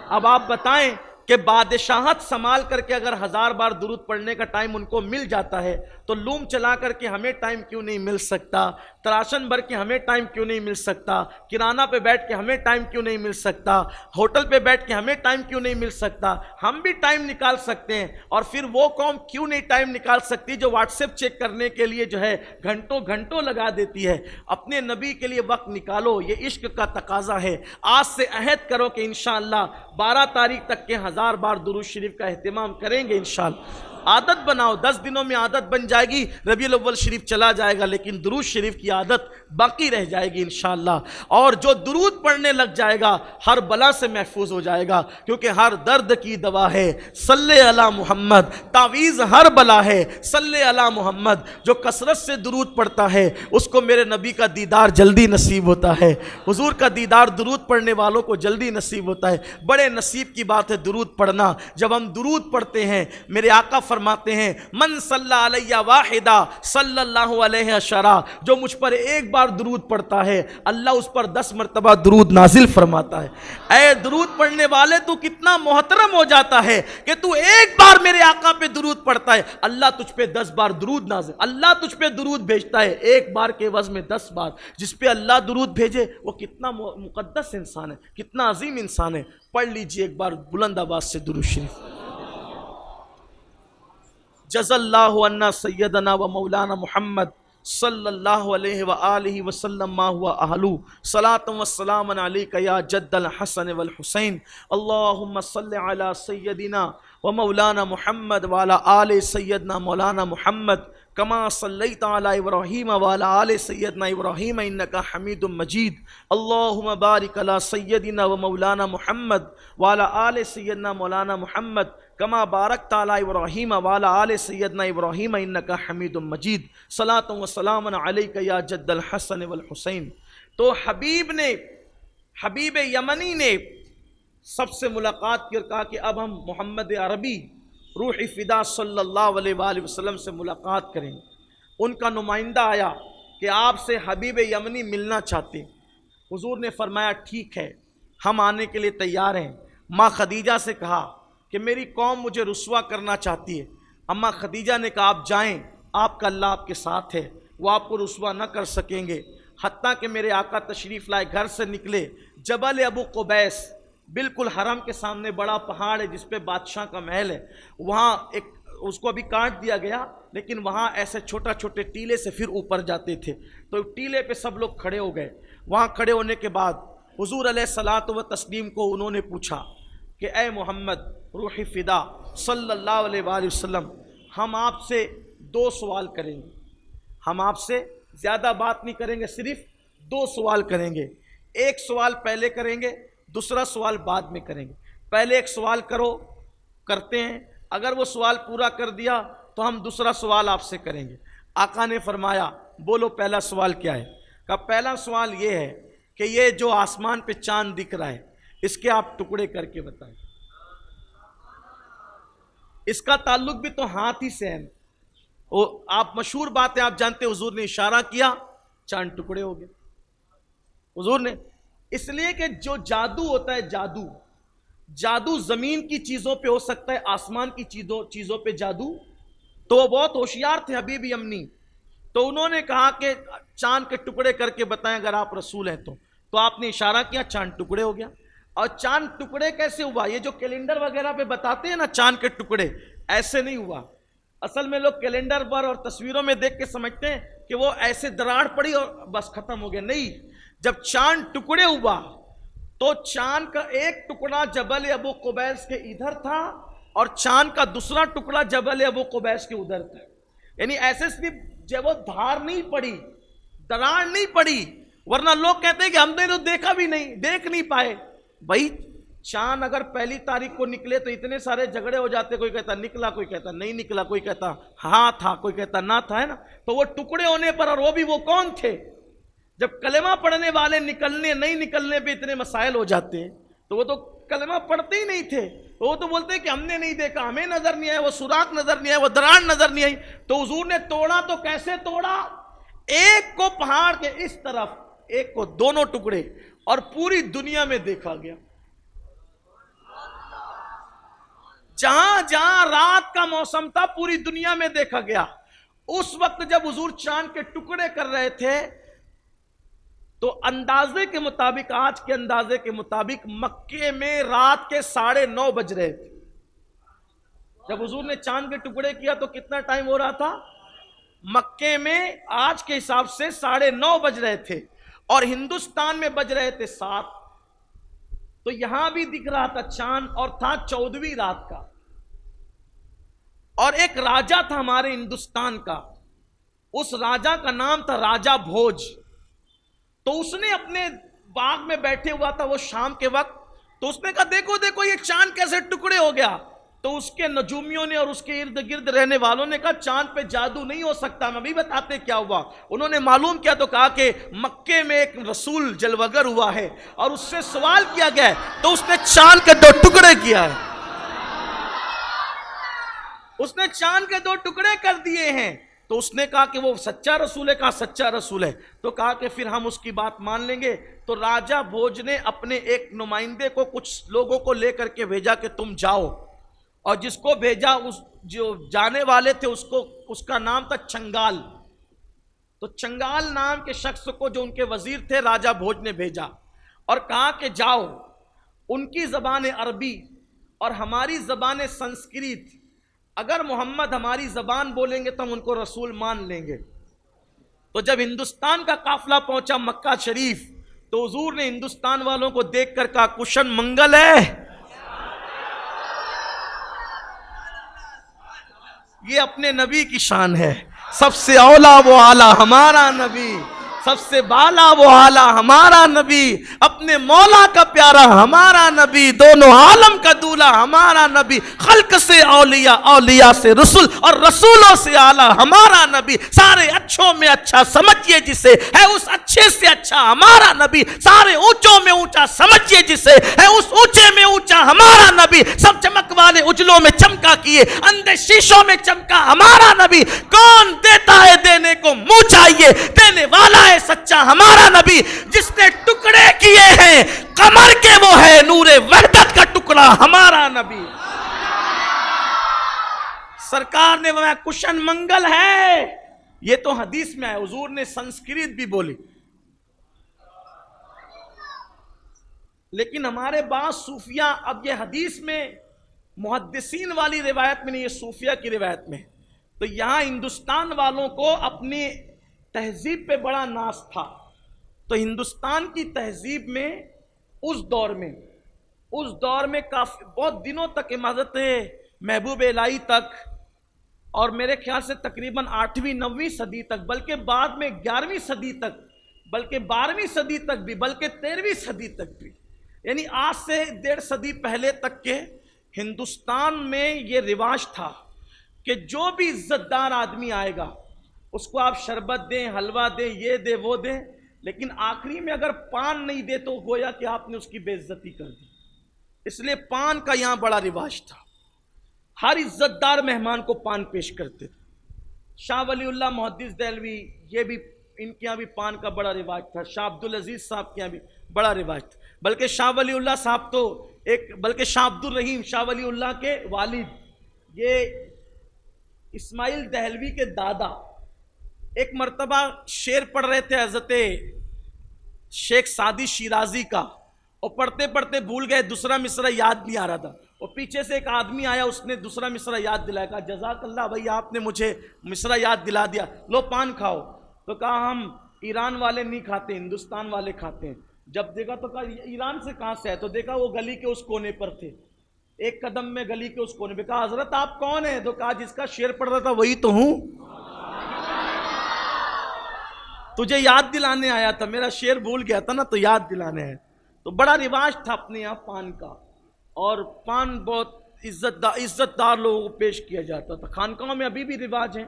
اب آپ بتائیں کہ بادشاہت سنبھال کر کے اگر 1000 بار درود پڑھنے کا ٹائم ان کو مل جاتا ہے تو لوم چلا کر کے ہمیں ٹائم کیوں نہیں مل سکتا؟ تراشن بھر کے ہمیں ٹائم کیوں نہیں مل سکتا؟ کرانہ پہ بیٹھ کے ہمیں ٹائم کیوں نہیں مل سکتا؟ ہوٹل پہ بیٹھ کے ہمیں ٹائم کیوں نہیں مل سکتا؟ ہم بھی ٹائم نکال سکتے ہیں۔ اور پھر وہ قوم کیوں نہیں ٹائم نکال سکتی جو واٹس ایپ چیک کرنے کے لیے جو ہے گھنٹوں گھنٹوں لگا دیتی ہے؟ اپنے نبی کے لیے وقت نکالو، یہ عشق کا تقاضا ہے۔ آج سے عہد کرو کہ انشاءاللہ 12 تاریخ تک کے 1000 بار درود شریف کا اہتمام کریں گے انشاءاللہ۔ عادت بناؤ، 10 دنوں میں عادت بن جائے گی، ربیع الاول شریف چلا جائے گا لیکن درود شریف کی عادت باقی رہ جائے گی انشاءاللہ۔ اور جو درود پڑھنے لگ جائے گا ہر بلا سے محفوظ ہو جائے گا، کیونکہ ہر درد کی دوا ہے صلی علی محمد، تعویذ ہر بلا ہے صلی علی محمد۔ جو کثرت سے درود پڑھتا ہے اس کو میرے نبی کا دیدار جلدی نصیب ہوتا ہے، حضور کا دیدار درود پڑھنے والوں کو جلدی نصیب ہوتا ہے۔ بڑے نصیب کی بات ہے درود پڑھنا۔ جب ہم درود پڑھتے ہیں میرے آقا فرماتے ہیں من صلی علیہ واحدہ صلی اللہ علیہ عشرہ، جو مجھ پر ایک بار درود پڑھتا ہے اللہ اس پر 10 مرتبہ درود نازل فرماتا ہے۔ اے درود پڑھنے والے تو کتنا محترم ہو جاتا ہے کہ تو ایک بار میرے آقا پہ درود پڑھتا ہے اللہ تجھ پہ 10 بار درود نازل، اللہ تجھ پہ درود بھیجتا ہے ایک بار کے عوض میں 10 بار۔ جس پہ اللہ درود بھیجے وہ کتنا مقدس انسان ہے، کتنا عظیم انسان ہے۔ پڑھ لیجئے ایک بار بلند آواز سے درود شریف۔ جزا اللہ عنا سیدنا و مولانا محمد صلی اللہ علیہ وآلہ وسلم ما ہوا اہلو، صلاۃ و سلام علیک یا جد الحسن والحسین، اللہم صلی علی سیدنا و مولانا محمد وعلی آل سیدنا مولانا محمد کما صلیت علی ابراہیم وعلی آل سیدنا ابراہیم انکا حمید مجید، اللہم بارک علی سیدنا و مولانا محمد وعلی آل سیدنا مولانا محمد کما بارکت علی ابراہیم وعلی آل سیدنا ابراہیم انکا حمید مجید، صلاۃ و سلام علیک یا جد الحسن والحسین۔ تو حبیب یمنی نے سب سے ملاقات کی اور کہا کہ اب ہم محمد عربی روح فدا صلی اللہ علیہ وآلہ وسلم سے ملاقات کریں۔ ان کا نمائندہ آیا کہ آپ سے حبیب یمنی ملنا چاہتے۔ حضور نے فرمایا ٹھیک ہے ہم آنے کے لیے تیار ہیں۔ ماں خدیجہ سے کہا کہ میری قوم مجھے رسوا کرنا چاہتی ہے۔ اماں خدیجہ نے کہا آپ جائیں، آپ کا اللہ آپ کے ساتھ ہے، وہ آپ کو رسوا نہ کر سکیں گے۔ حتیٰ کہ میرے آقا تشریف لائے، گھر سے نکلے، جبل ابو قبیس بالکل حرم کے سامنے بڑا پہاڑ ہے جس پہ بادشاہ کا محل ہے، وہاں ایک اس کو ابھی کاٹ دیا گیا لیکن وہاں ایسے چھوٹا چھوٹے ٹیلے سے پھر اوپر جاتے تھے، تو ٹیلے پہ سب لوگ کھڑے ہو گئے۔ وہاں کھڑے ہونے کے بعد حضور علیہ الصلاۃ و تسلیم کو انہوں نے پوچھا کہ اے محمد روح فدا صلی اللہ علیہ وآلہ وسلم، ہم آپ سے 2 سوال کریں گے، ہم آپ سے زیادہ بات نہیں کریں گے، صرف 2 سوال کریں گے۔ ایک سوال پہلے کریں گے، دوسرا سوال بعد میں کریں گے۔ پہلے ایک سوال کرتے ہیں، اگر وہ سوال پورا کر دیا تو ہم دوسرا سوال آپ سے کریں گے۔ آقا نے فرمایا بولو پہلا سوال کیا ہے؟ کہا پہلا سوال یہ ہے کہ یہ جو آسمان پہ چاند دکھ رہا ہے اس کے آپ ٹکڑے کر کے بتائیں۔ اس کا تعلق بھی تو ہاتھ ہی سے ہے۔ وہ آپ مشہور بات ہے، آپ جانتے ہیں حضور نے اشارہ کیا چاند ٹکڑے ہو گئے۔ حضور نے اس لیے کہ جو جادو ہوتا ہے، جادو زمین کی چیزوں پہ ہو سکتا ہے، آسمان کی چیزوں پہ جادو، تو وہ بہت ہوشیار تھے حبیب یمنی، تو انہوں نے کہا کہ چاند کے ٹکڑے کر کے بتائیں اگر آپ رسول ہیں تو آپ نے اشارہ کیا چاند ٹکڑے ہو گیا۔ اور چاند ٹکڑے کیسے ہوا؟ یہ جو کیلنڈر وغیرہ پہ بتاتے ہیں نا چاند کے ٹکڑے، ایسے نہیں ہوا۔ اصل میں لوگ کیلنڈر پر اور تصویروں میں دیکھ کے سمجھتے ہیں کہ وہ ایسے دراڑ پڑی اور بس ختم ہو گیا، نہیں۔ جب چاند ٹکڑے ہوا تو چاند کا ایک ٹکڑا جبل ابو قبیس کے ادھر تھا اور چاند کا دوسرا ٹکڑا جبل ابو قبیس کے ادھر تھا، یعنی ایسے صرف جب وہ دھار نہیں پڑی، دراڑ نہیں پڑی، ورنہ لوگ کہتے ہیں کہ ہم نے تو دیکھا بھی نہیں، دیکھ نہیں پائے۔ بھائی چاند اگر پہلی تاریخ کو نکلے تو اتنے سارے جھگڑے ہو جاتے، کوئی کہتا نکلا، کوئی کہتا نہیں نکلا، کوئی کہتا ہاں تھا، کوئی کہتا نہ تھا، ہے نا۔ تو وہ ٹکڑے ہونے پر، اور وہ بھی وہ کون تھے؟ جب کلمہ پڑھنے والے نکلنے نہیں نکلنے پہ اتنے مسائل ہو جاتے ہیں تو وہ تو کلمہ پڑھتے ہی نہیں تھے، وہ تو بولتے کہ ہم نے نہیں دیکھا، ہمیں نظر نہیں آیا، وہ سوراخ نظر نہیں آیا، وہ دراڑ نظر نہیں آئی۔ تو حضور نے توڑا تو کیسے توڑا؟ ایک کو پہاڑ کے اس طرف، ایک کو دونوں ٹکڑے، اور پوری دنیا میں دیکھا گیا۔ جہاں جہاں رات کا موسم تھا پوری دنیا میں دیکھا گیا. اس وقت جب حضور چاند کے ٹکڑے کر رہے تھے تو اندازے کے مطابق، آج کے اندازے کے مطابق، مکے میں رات کے 9:30 بج رہے تھے. جب حضور نے چاند کے ٹکڑے کیا تو کتنا ٹائم ہو رہا تھا؟ مکے میں آج کے حساب سے 9:30 بج رہے تھے اور ہندوستان میں بج رہے تھے 7. تو یہاں بھی دکھ رہا تھا چاند اور تھا 14ویں رات کا. اور ایک راجہ تھا ہمارے ہندوستان کا، اس راجہ کا نام تھا راجہ بھوج. تو اس نے اپنے باغ میں بیٹھے ہوا تھا وہ شام کے وقت، تو اس نے کہا دیکھو دیکھو یہ چاند کیسے ٹکڑے ہو گیا. تو اس کے نجومیوں نے اور اس کے ارد گرد رہنے والوں نے کہا چاند پہ جادو نہیں ہو سکتا. میں بھی بتاتے کیا ہوا. انہوں نے معلوم کیا تو کہا کہ مکے میں ایک رسول جلوگر ہوا ہے اور اس سے سوال کیا گیا ہے تو اس نے چاند کے 2 ٹکڑے کیا ہے. اس نے چاند کے 2 ٹکڑے کر دیے ہیں. تو اس نے کہا کہ وہ سچا رسول ہے. کہا سچا رسول ہے. تو کہا کہ پھر ہم اس کی بات مان لیں گے. تو راجہ بھوج نے اپنے ایک نمائندے کو کچھ لوگوں کو لے کر کے بھیجا کہ تم جاؤ. اور جس کو بھیجا جو جانے والے تھے اس کا نام تھا چنگال. تو چنگال نام کے شخص کو جو ان کے وزیر تھے راجہ بھوج نے بھیجا اور کہا کہ جاؤ، ان کی زبان عربی اور ہماری زبان سنسکرت، اگر محمد ہماری زبان بولیں گے تو ہم ان کو رسول مان لیں گے. تو جب ہندوستان کا قافلہ پہنچا مکہ شریف تو حضور نے ہندوستان والوں کو دیکھ کر کہا کشن منگل ہے. یہ اپنے نبی کی شان ہے. سب سے اولا وہ اعلیٰ ہمارا نبی، سب سے بالا وہ اعلیٰ ہمارا نبی، اپنے مولا کا پیارا ہمارا نبی، دونوں عالم کا دولہ ہمارا نبی، خلق سے اولیاء، اولیاء سے رسول اور رسولوں سے اعلیٰ ہمارا نبی، سارے اچھوں میں اچھا سمجھئے جسے، ہے اس اچھے سے اچھا ہمارا نبی، سارے اونچوں میں اونچا سمجھئے جسے، ہے اس اونچے میں اونچا ہمارا نبی، سب چمک والے اجلوں میں چمکا کیے اندھے شیشوں میں چمکا ہمارا نبی. کون دیتا ہے دینے کو منہ چاہیے، دینے والا ہے سچا ہمارا نبی. جس نے ٹکڑے کیے ہیں قمر کے وہ ہے نور وحدت کا ٹکڑا ہمارا نبی. سرکار نے وہ کشن منگل ہے. یہ تو حدیث میں ہے، حضور نے سنسکرت بھی بولی. لیکن ہمارے بعض صوفیہ اب یہ حدیث میں محدثین والی روایت میں نہیں، یہ صوفیہ کی روایت میں. تو یہاں ہندوستان والوں کو اپنی تہذیب پہ بڑا ناز تھا. تو ہندوستان کی تہذیب میں اس دور میں کافی بہت دنوں تک حضرت محبوب الہی تک، اور میرے خیال سے تقریباً 8ویں 9ویں صدی تک، بلکہ بعد میں 11ویں صدی تک، بلکہ 12ویں صدی تک بھی، بلکہ 13ویں صدی تک بھی، یعنی آج سے 1.5 صدی پہلے تک کے ہندوستان میں یہ رواج تھا کہ جو بھی عزت دار آدمی آئے گا اس کو آپ شربت دیں، حلوہ دیں، یہ دیں وہ دیں، لیکن آخری میں اگر پان نہیں دے تو گویا کہ آپ نے اس کی بے عزتی کر دی. اس لیے پان کا یہاں بڑا رواج تھا. ہر عزت دار مہمان کو پان پیش کرتے تھے. شاہ ولی اللہ محدث دہلوی، یہ بھی ان کے یہاں بھی پان کا بڑا رواج تھا. شاہ عبدالعزیز صاحب کے یہاں بھی بڑا رواج تھا. بلکہ شاہ ولی اللہ صاحب تو بلکہ شاہ عبدالرحیم شاہ ولی اللہ کے والد، یہ اسماعیل دہلوی کے دادا، ایک مرتبہ شعر پڑھ رہے تھے حضرت شیخ سعدی شیرازی کا، اور پڑھتے پڑھتے بھول گئے، دوسرا مصرع یاد نہیں آ رہا تھا، اور پیچھے سے ایک آدمی آیا، اس نے دوسرا مصرع یاد دلایا. کہا جزاک اللہ بھائی، آپ نے مجھے مصرع یاد دلا دیا، لو پان کھاؤ. تو کہا ہم ایران والے نہیں کھاتے، ہندوستان والے کھاتے ہیں. جب دیکھا تو کہا ایران سے کہاں سے ہے؟ تو دیکھا وہ گلی کے اس کونے پر تھے، ایک قدم میں گلی کے اس کونے پہ. کہا حضرت آپ کون ہیں؟ تو کہا جس کا شعر پڑھ رہا تھا وہی تو ہوں، تجھے یاد دلانے آیا تھا، میرا شعر بھول گیا تھا نا تو یاد دلانے آیا. تو بڑا رواج تھا اپنے یہاں پان کا، اور پان بہت عزت دار لوگوں کو پیش کیا جاتا تھا. خانقاہوں میں ابھی بھی رواج ہیں.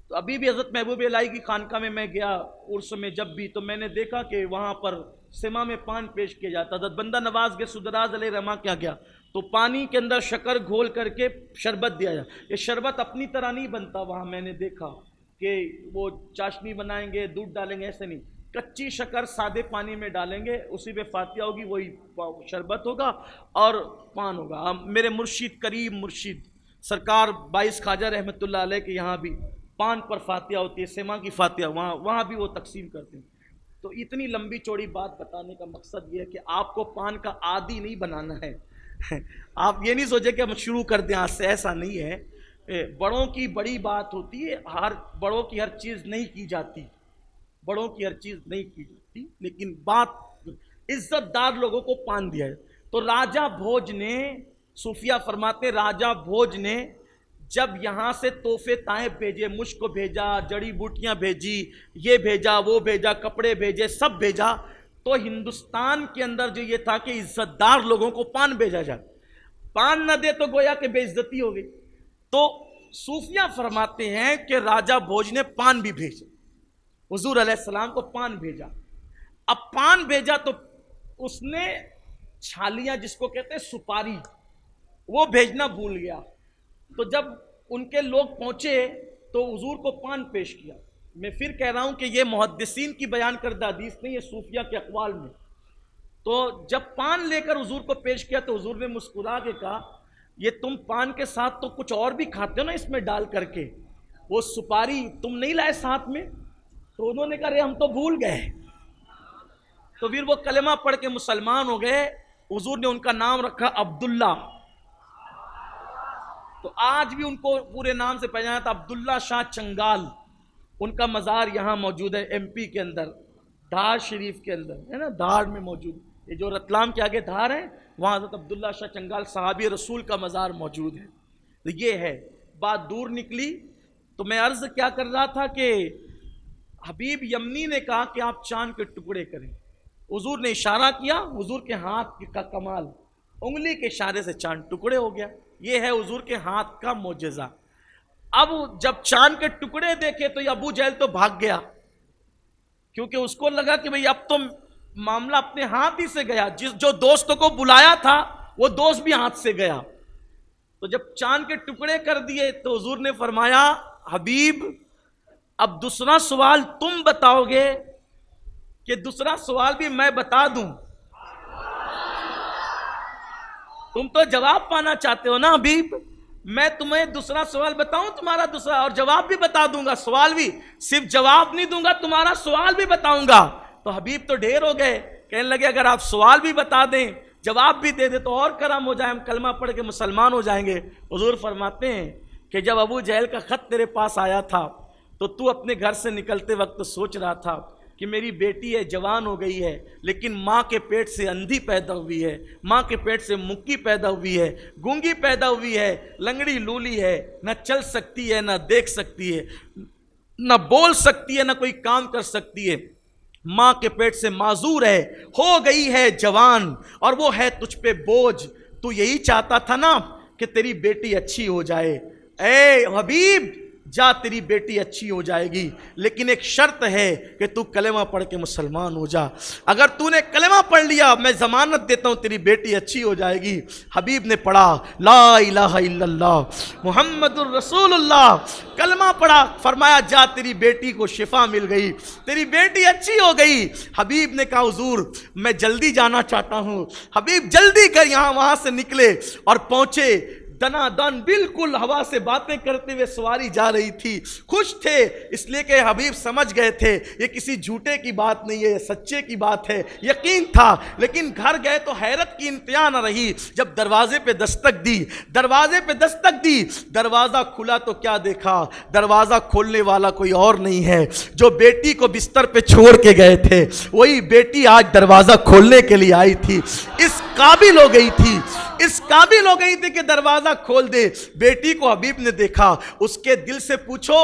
تو ابھی بھی حضرت محبوب الہی کی خانقاہ میں میں گیا عرس میں جب بھی، تو میں نے دیکھا کہ وہاں پر سما میں پان پیش کیا جاتا. حضرت بندہ نواز کے سدراز علیہ رحمہ کیا گیا تو پانی کے اندر شکر گھول کر کے شربت دیا جائے. یہ شربت اپنی طرح نہیں بنتا وہاں، میں نے دیکھا کہ وہ چاشنی بنائیں گے، دودھ ڈالیں گے، ایسے نہیں. کچی شکر سادے پانی میں ڈالیں گے، اسی پہ فاتحہ ہوگی، وہی شربت ہوگا اور پان ہوگا۔ میرے مرشد کریم مرشد سرکار 22 خواجہ رحمۃ اللہ علیہ کے یہاں بھی پان پر فاتحہ ہوتی ہے، سیما کی فاتحہ، وہاں بھی وہ تقسیم کرتے ہیں۔ تو اتنی لمبی چوڑی بات بتانے کا مقصد یہ ہے کہ آپ کو پان کا عادی نہیں بنانا ہے۔ آپ یہ نہیں سوچے کہ ہم شروع کر دیں آج سے، ایسا نہیں ہے۔ بڑوں کی بڑی بات ہوتی ہے، بڑوں کی ہر چیز نہیں کی جاتی، بڑوں کی ہر چیز نہیں کی جاتی، لیکن بات عزت دار لوگوں کو پان دیا ہے۔ تو راجہ بھوج نے، صوفیہ فرماتے راجہ بھوج نے جب یہاں سے تحفے تائیں بھیجے، مشک کو بھیجا، جڑی بوٹیاں بھیجی، یہ بھیجا وہ بھیجا، کپڑے بھیجے، سب بھیجا، تو ہندوستان کے اندر جو یہ تھا کہ عزت دار لوگوں کو پان بھیجا جائے، پان نہ دے تو گویا کہ بے عزتی ہو گئی۔ تو صوفیہ فرماتے ہیں کہ راجہ بھوج نے پان بھی بھیجا، حضور علیہ السلام کو پان بھیجا۔ اب پان بھیجا تو اس نے چھالیاں، جس کو کہتے ہیں سپاری، وہ بھیجنا بھول گیا۔ تو جب ان کے لوگ پہنچے تو حضور کو پان پیش کیا۔ میں پھر کہہ رہا ہوں کہ یہ محدثین کی بیان کردہ حدیث نہیں ہے، صوفیہ کے اقوال میں۔ تو جب پان لے کر حضور کو پیش کیا تو حضور نے مسکرا کے کہا، یہ تم پان کے ساتھ تو کچھ اور بھی کھاتے ہو نا اس میں ڈال کر کے، وہ سپاری تم نہیں لائے ساتھ میں؟ تو انہوں نے کہا رے ہم تو بھول گئے۔ تو پھر وہ کلمہ پڑھ کے مسلمان ہو گئے۔ حضور نے ان کا نام رکھا عبداللہ۔ تو آج بھی ان کو پورے نام سے پہچانا تھا، عبداللہ شاہ چنگال۔ ان کا مزار یہاں موجود ہے، ایم پی کے اندر، دھار شریف کے اندر ہے نا، دھار میں موجود۔ یہ جو رتلام کے آگے دھار ہے، وہاں حضرت عبداللہ شاہ چنگال صحابی رسول کا مزار موجود ہے۔ تو یہ ہے بات، دور نکلی۔ تو میں عرض کیا کر رہا تھا کہ حبیب یمنی نے کہا کہ آپ چاند کے ٹکڑے کریں۔ حضور نے اشارہ کیا، حضور کے ہاتھ کا کمال، انگلی کے اشارے سے چاند ٹکڑے ہو گیا۔ یہ ہے حضور کے ہاتھ کا معجزہ۔ اب جب چاند کے ٹکڑے دیکھے تو یہ ابو جہل تو بھاگ گیا، کیونکہ اس کو لگا کہ بھئی اب تو معاملہ اپنے ہاتھ ہی سے گیا، جو دوستوں کو بلایا تھا وہ دوست بھی ہاتھ سے گیا۔ تو جب چاند کے ٹکڑے کر دیے تو حضور نے فرمایا حبیب اب دوسرا سوال تم بتاؤ گے کہ دوسرا سوال بھی میں بتا دوں؟ تم تو جواب پانا چاہتے ہو نا حبیب، میں تمہیں دوسرا سوال بتاؤں، تمہارا دوسرا، اور جواب بھی بتا دوں گا، سوال بھی، صرف جواب نہیں دوں گا، تمہارا سوال بھی بتاؤں گا۔ تو حبیب تو ڈھیر ہو گئے، کہنے لگے اگر آپ سوال بھی بتا دیں، جواب بھی دے دیں تو اور کرم ہو جائے، ہم کلمہ پڑھ کے مسلمان ہو جائیں گے۔ حضور فرماتے ہیں کہ جب ابو جہل کا خط تیرے پاس آیا تھا تو اپنے گھر سے نکلتے وقت سوچ رہا تھا کہ میری بیٹی ہے، جوان ہو گئی ہے، لیکن ماں کے پیٹ سے اندھی پیدا ہوئی ہے، ماں کے پیٹ سے مکی پیدا ہوئی ہے، گونگی پیدا ہوئی ہے، لنگڑی لولی ہے، نہ چل سکتی ہے، نہ دیکھ سکتی ہے، نہ بول سکتی ہے، نہ کوئی کام کر سکتی ہے، ماں کے پیٹ سے معذور ہے، ہو گئی ہے جوان اور وہ ہے تجھ پہ بوجھ۔ تو یہی چاہتا تھا نا کہ تیری بیٹی اچھی ہو جائے، اے حبیب جا تیری بیٹی اچھی ہو جائے گی، لیکن ایک شرط ہے کہ تو کلمہ پڑھ کے مسلمان ہو جا۔ اگر تو نے کلمہ پڑھ لیا میں ضمانت دیتا ہوں تیری بیٹی اچھی ہو جائے گی۔ حبیب نے پڑھا لا الہ الا اللہ محمد الرسول اللہ، کلمہ پڑھا، فرمایا جا تیری بیٹی کو شفا مل گئی، تیری بیٹی اچھی ہو گئی۔ حبیب نے کہا حضور میں جلدی جانا چاہتا ہوں۔ حبیب جلدی کر یہاں وہاں سے نکلے اور پہنچے، دنا دن بالکل ہوا سے باتیں کرتے ہوئے سواری جا رہی تھی، خوش تھے اس لیے کہ حبیب سمجھ گئے تھے یہ کسی جھوٹے کی بات نہیں ہے، یہ سچے کی بات ہے، یقین تھا۔ لیکن گھر گئے تو حیرت کی انتہا نہ رہی جب دروازے پہ دستک دی، دروازے پہ دستک دی، دروازہ کھلا تو کیا دیکھا، دروازہ کھولنے والا کوئی اور نہیں ہے، جو بیٹی کو بستر پہ چھوڑ کے گئے تھے وہی بیٹی آج دروازہ کھولنے کے لیے آئی تھی، اس قابل ہو گئی تھی، اس قابل ہو گئی تھی کہ دروازہ کھول دے۔ بیٹی کو حبیب نے دیکھا، اس کے دل سے پوچھو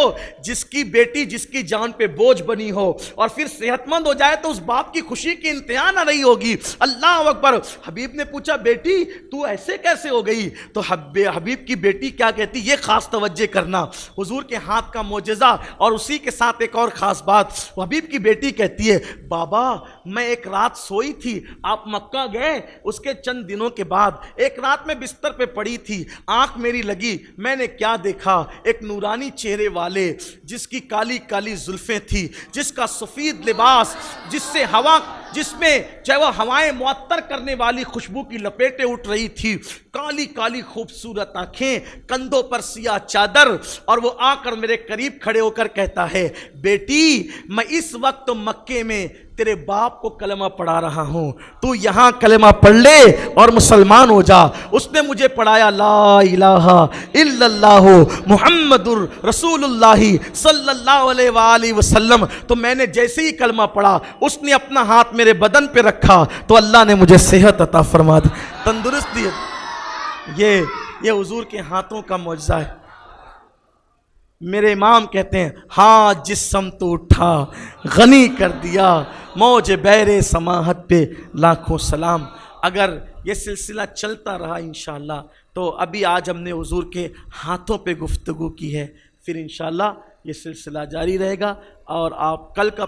جس کی بیٹی جس کی جان پہ بوجھ بنی ہو اور پھر صحت مند ہو جائے تو اس باپ کی خوشی کی انتہا نہ رہی ہوگی۔ اللہ اکبر۔ حبیب نے پوچھا بیٹی تو ایسے کیسے ہو گئی؟ تو حبیب کی بیٹی کیا کہتی، یہ خاص توجہ کرنا، حضور کے ہاتھ کا معجزہ اور اسی کے ساتھ ایک اور خاص بات، حبیب کی بیٹی کہتی ہے بابا میں ایک رات سوئی تھی، آپ مکہ گئے، اس کے چند دنوں کے بعد ایک رات میں بستر پہ پڑی تھی، آنکھ میری لگی، میں نے کیا دیکھا، ایک نورانی چہرے والے جس کی کالی کالی زلفیں تھی، جس کا سفید لباس، جس میں چاہے وہ ہوائیں معطر کرنے والی خوشبو کی لپیٹیں اٹھ رہی تھی، کالی کالی خوبصورت آنکھیں، کندھوں پر سیاہ چادر، اور وہ آ کر میرے قریب کھڑے ہو کر کہتا ہے، بیٹی میں اس وقت مکے میں تیرے باپ کو کلمہ پڑھا رہا ہوں، تو یہاں کلمہ پڑھ لے اور مسلمان ہو جا۔ اس نے مجھے پڑھایا لا الہ الا اللہ محمد رسول اللہ صلی اللہ علیہ وآلہ وسلم، تو میں نے جیسے ہی کلمہ پڑھا اس نے اپنا ہاتھ میرے بدن پہ رکھا تو اللہ نے مجھے صحت عطا فرما دی، تندرست دی۔ یہ حضور کے ہاتھوں کا معجزہ ہے۔ میرے امام کہتے ہیں ہاں جسم تو اٹھا غنی کر دیا، موج بحر سماحت پہ لاکھوں سلام۔ اگر یہ سلسلہ چلتا رہا انشاءاللہ تو ابھی آج ہم نے حضور کے ہاتھوں پہ گفتگو کی ہے، پھر انشاءاللہ یہ سلسلہ جاری رہے گا۔ اور آپ کل کا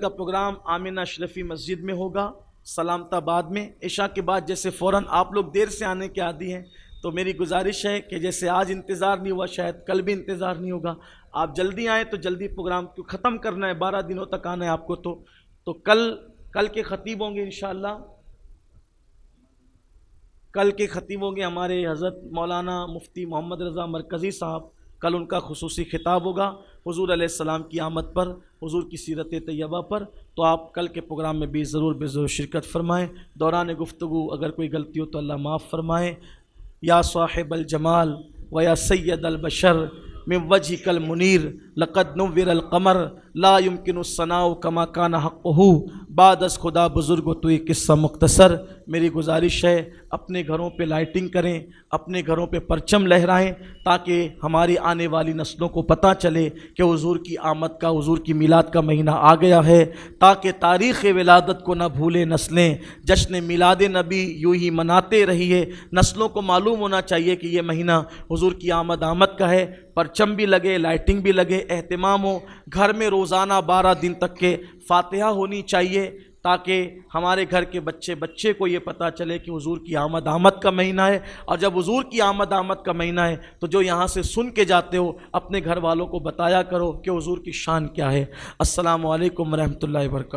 پروگرام آمنہ اشرفی مسجد میں ہوگا، سلامت آباد میں، عشاء کے بعد جیسے فوراً آپ لوگ دیر سے آنے کے عادی ہیں، تو میری گزارش ہے کہ جیسے آج انتظار نہیں ہوا شاید کل بھی انتظار نہیں ہوگا، آپ جلدی آئیں، تو جلدی پروگرام کو ختم کرنا ہے، 12 دنوں تک آنا ہے آپ کو، تو کل کے خطیب ہوں گے انشاءاللہ، کل کے خطیب ہوں گے ہمارے حضرت مولانا مفتی محمد رضا مرکزی صاحب، کل ان کا خصوصی خطاب ہوگا حضور علیہ السلام کی آمد پر، حضور کی سیرت طیبہ پر، تو آپ کل کے پروگرام میں بھی ضرور شرکت فرمائیں۔ دوران گفتگو اگر کوئی غلطی ہو تو اللہ معاف فرمائیں۔ یا صاحب الجمال و یا سید البشر من وجهک المنیر لقد نور القمر لا يمکن الثناء کما کان حقہ، بعد از خدا بزرگ و تو یہ قصہ مختصر۔ میری گزارش ہے اپنے گھروں پہ لائٹنگ کریں، اپنے گھروں پہ پرچم لہرائیں، تاکہ ہماری آنے والی نسلوں کو پتہ چلے کہ حضور کی آمد کا، حضور کی میلاد کا مہینہ آ گیا ہے، تاکہ تاریخ ولادت کو نہ بھولیں نسلیں، جشن میلاد نبی یوں ہی مناتے رہیے۔ نسلوں کو معلوم ہونا چاہیے کہ یہ مہینہ حضور کی آمد کا ہے، پرچم بھی لگے، لائٹنگ بھی لگے، اہتمام ہو، گھر میں روزانہ 12 دن تک کے فاتحہ ہونی چاہیے، تاکہ ہمارے گھر کے بچے کو یہ پتہ چلے کہ حضور کی آمد کا مہینہ ہے۔ اور جب حضور کی آمد کا مہینہ ہے تو جو یہاں سے سن کے جاتے ہو اپنے گھر والوں کو بتایا کرو کہ حضور کی شان کیا ہے۔ السلام علیکم ورحمۃ اللہ وبرکاتہ۔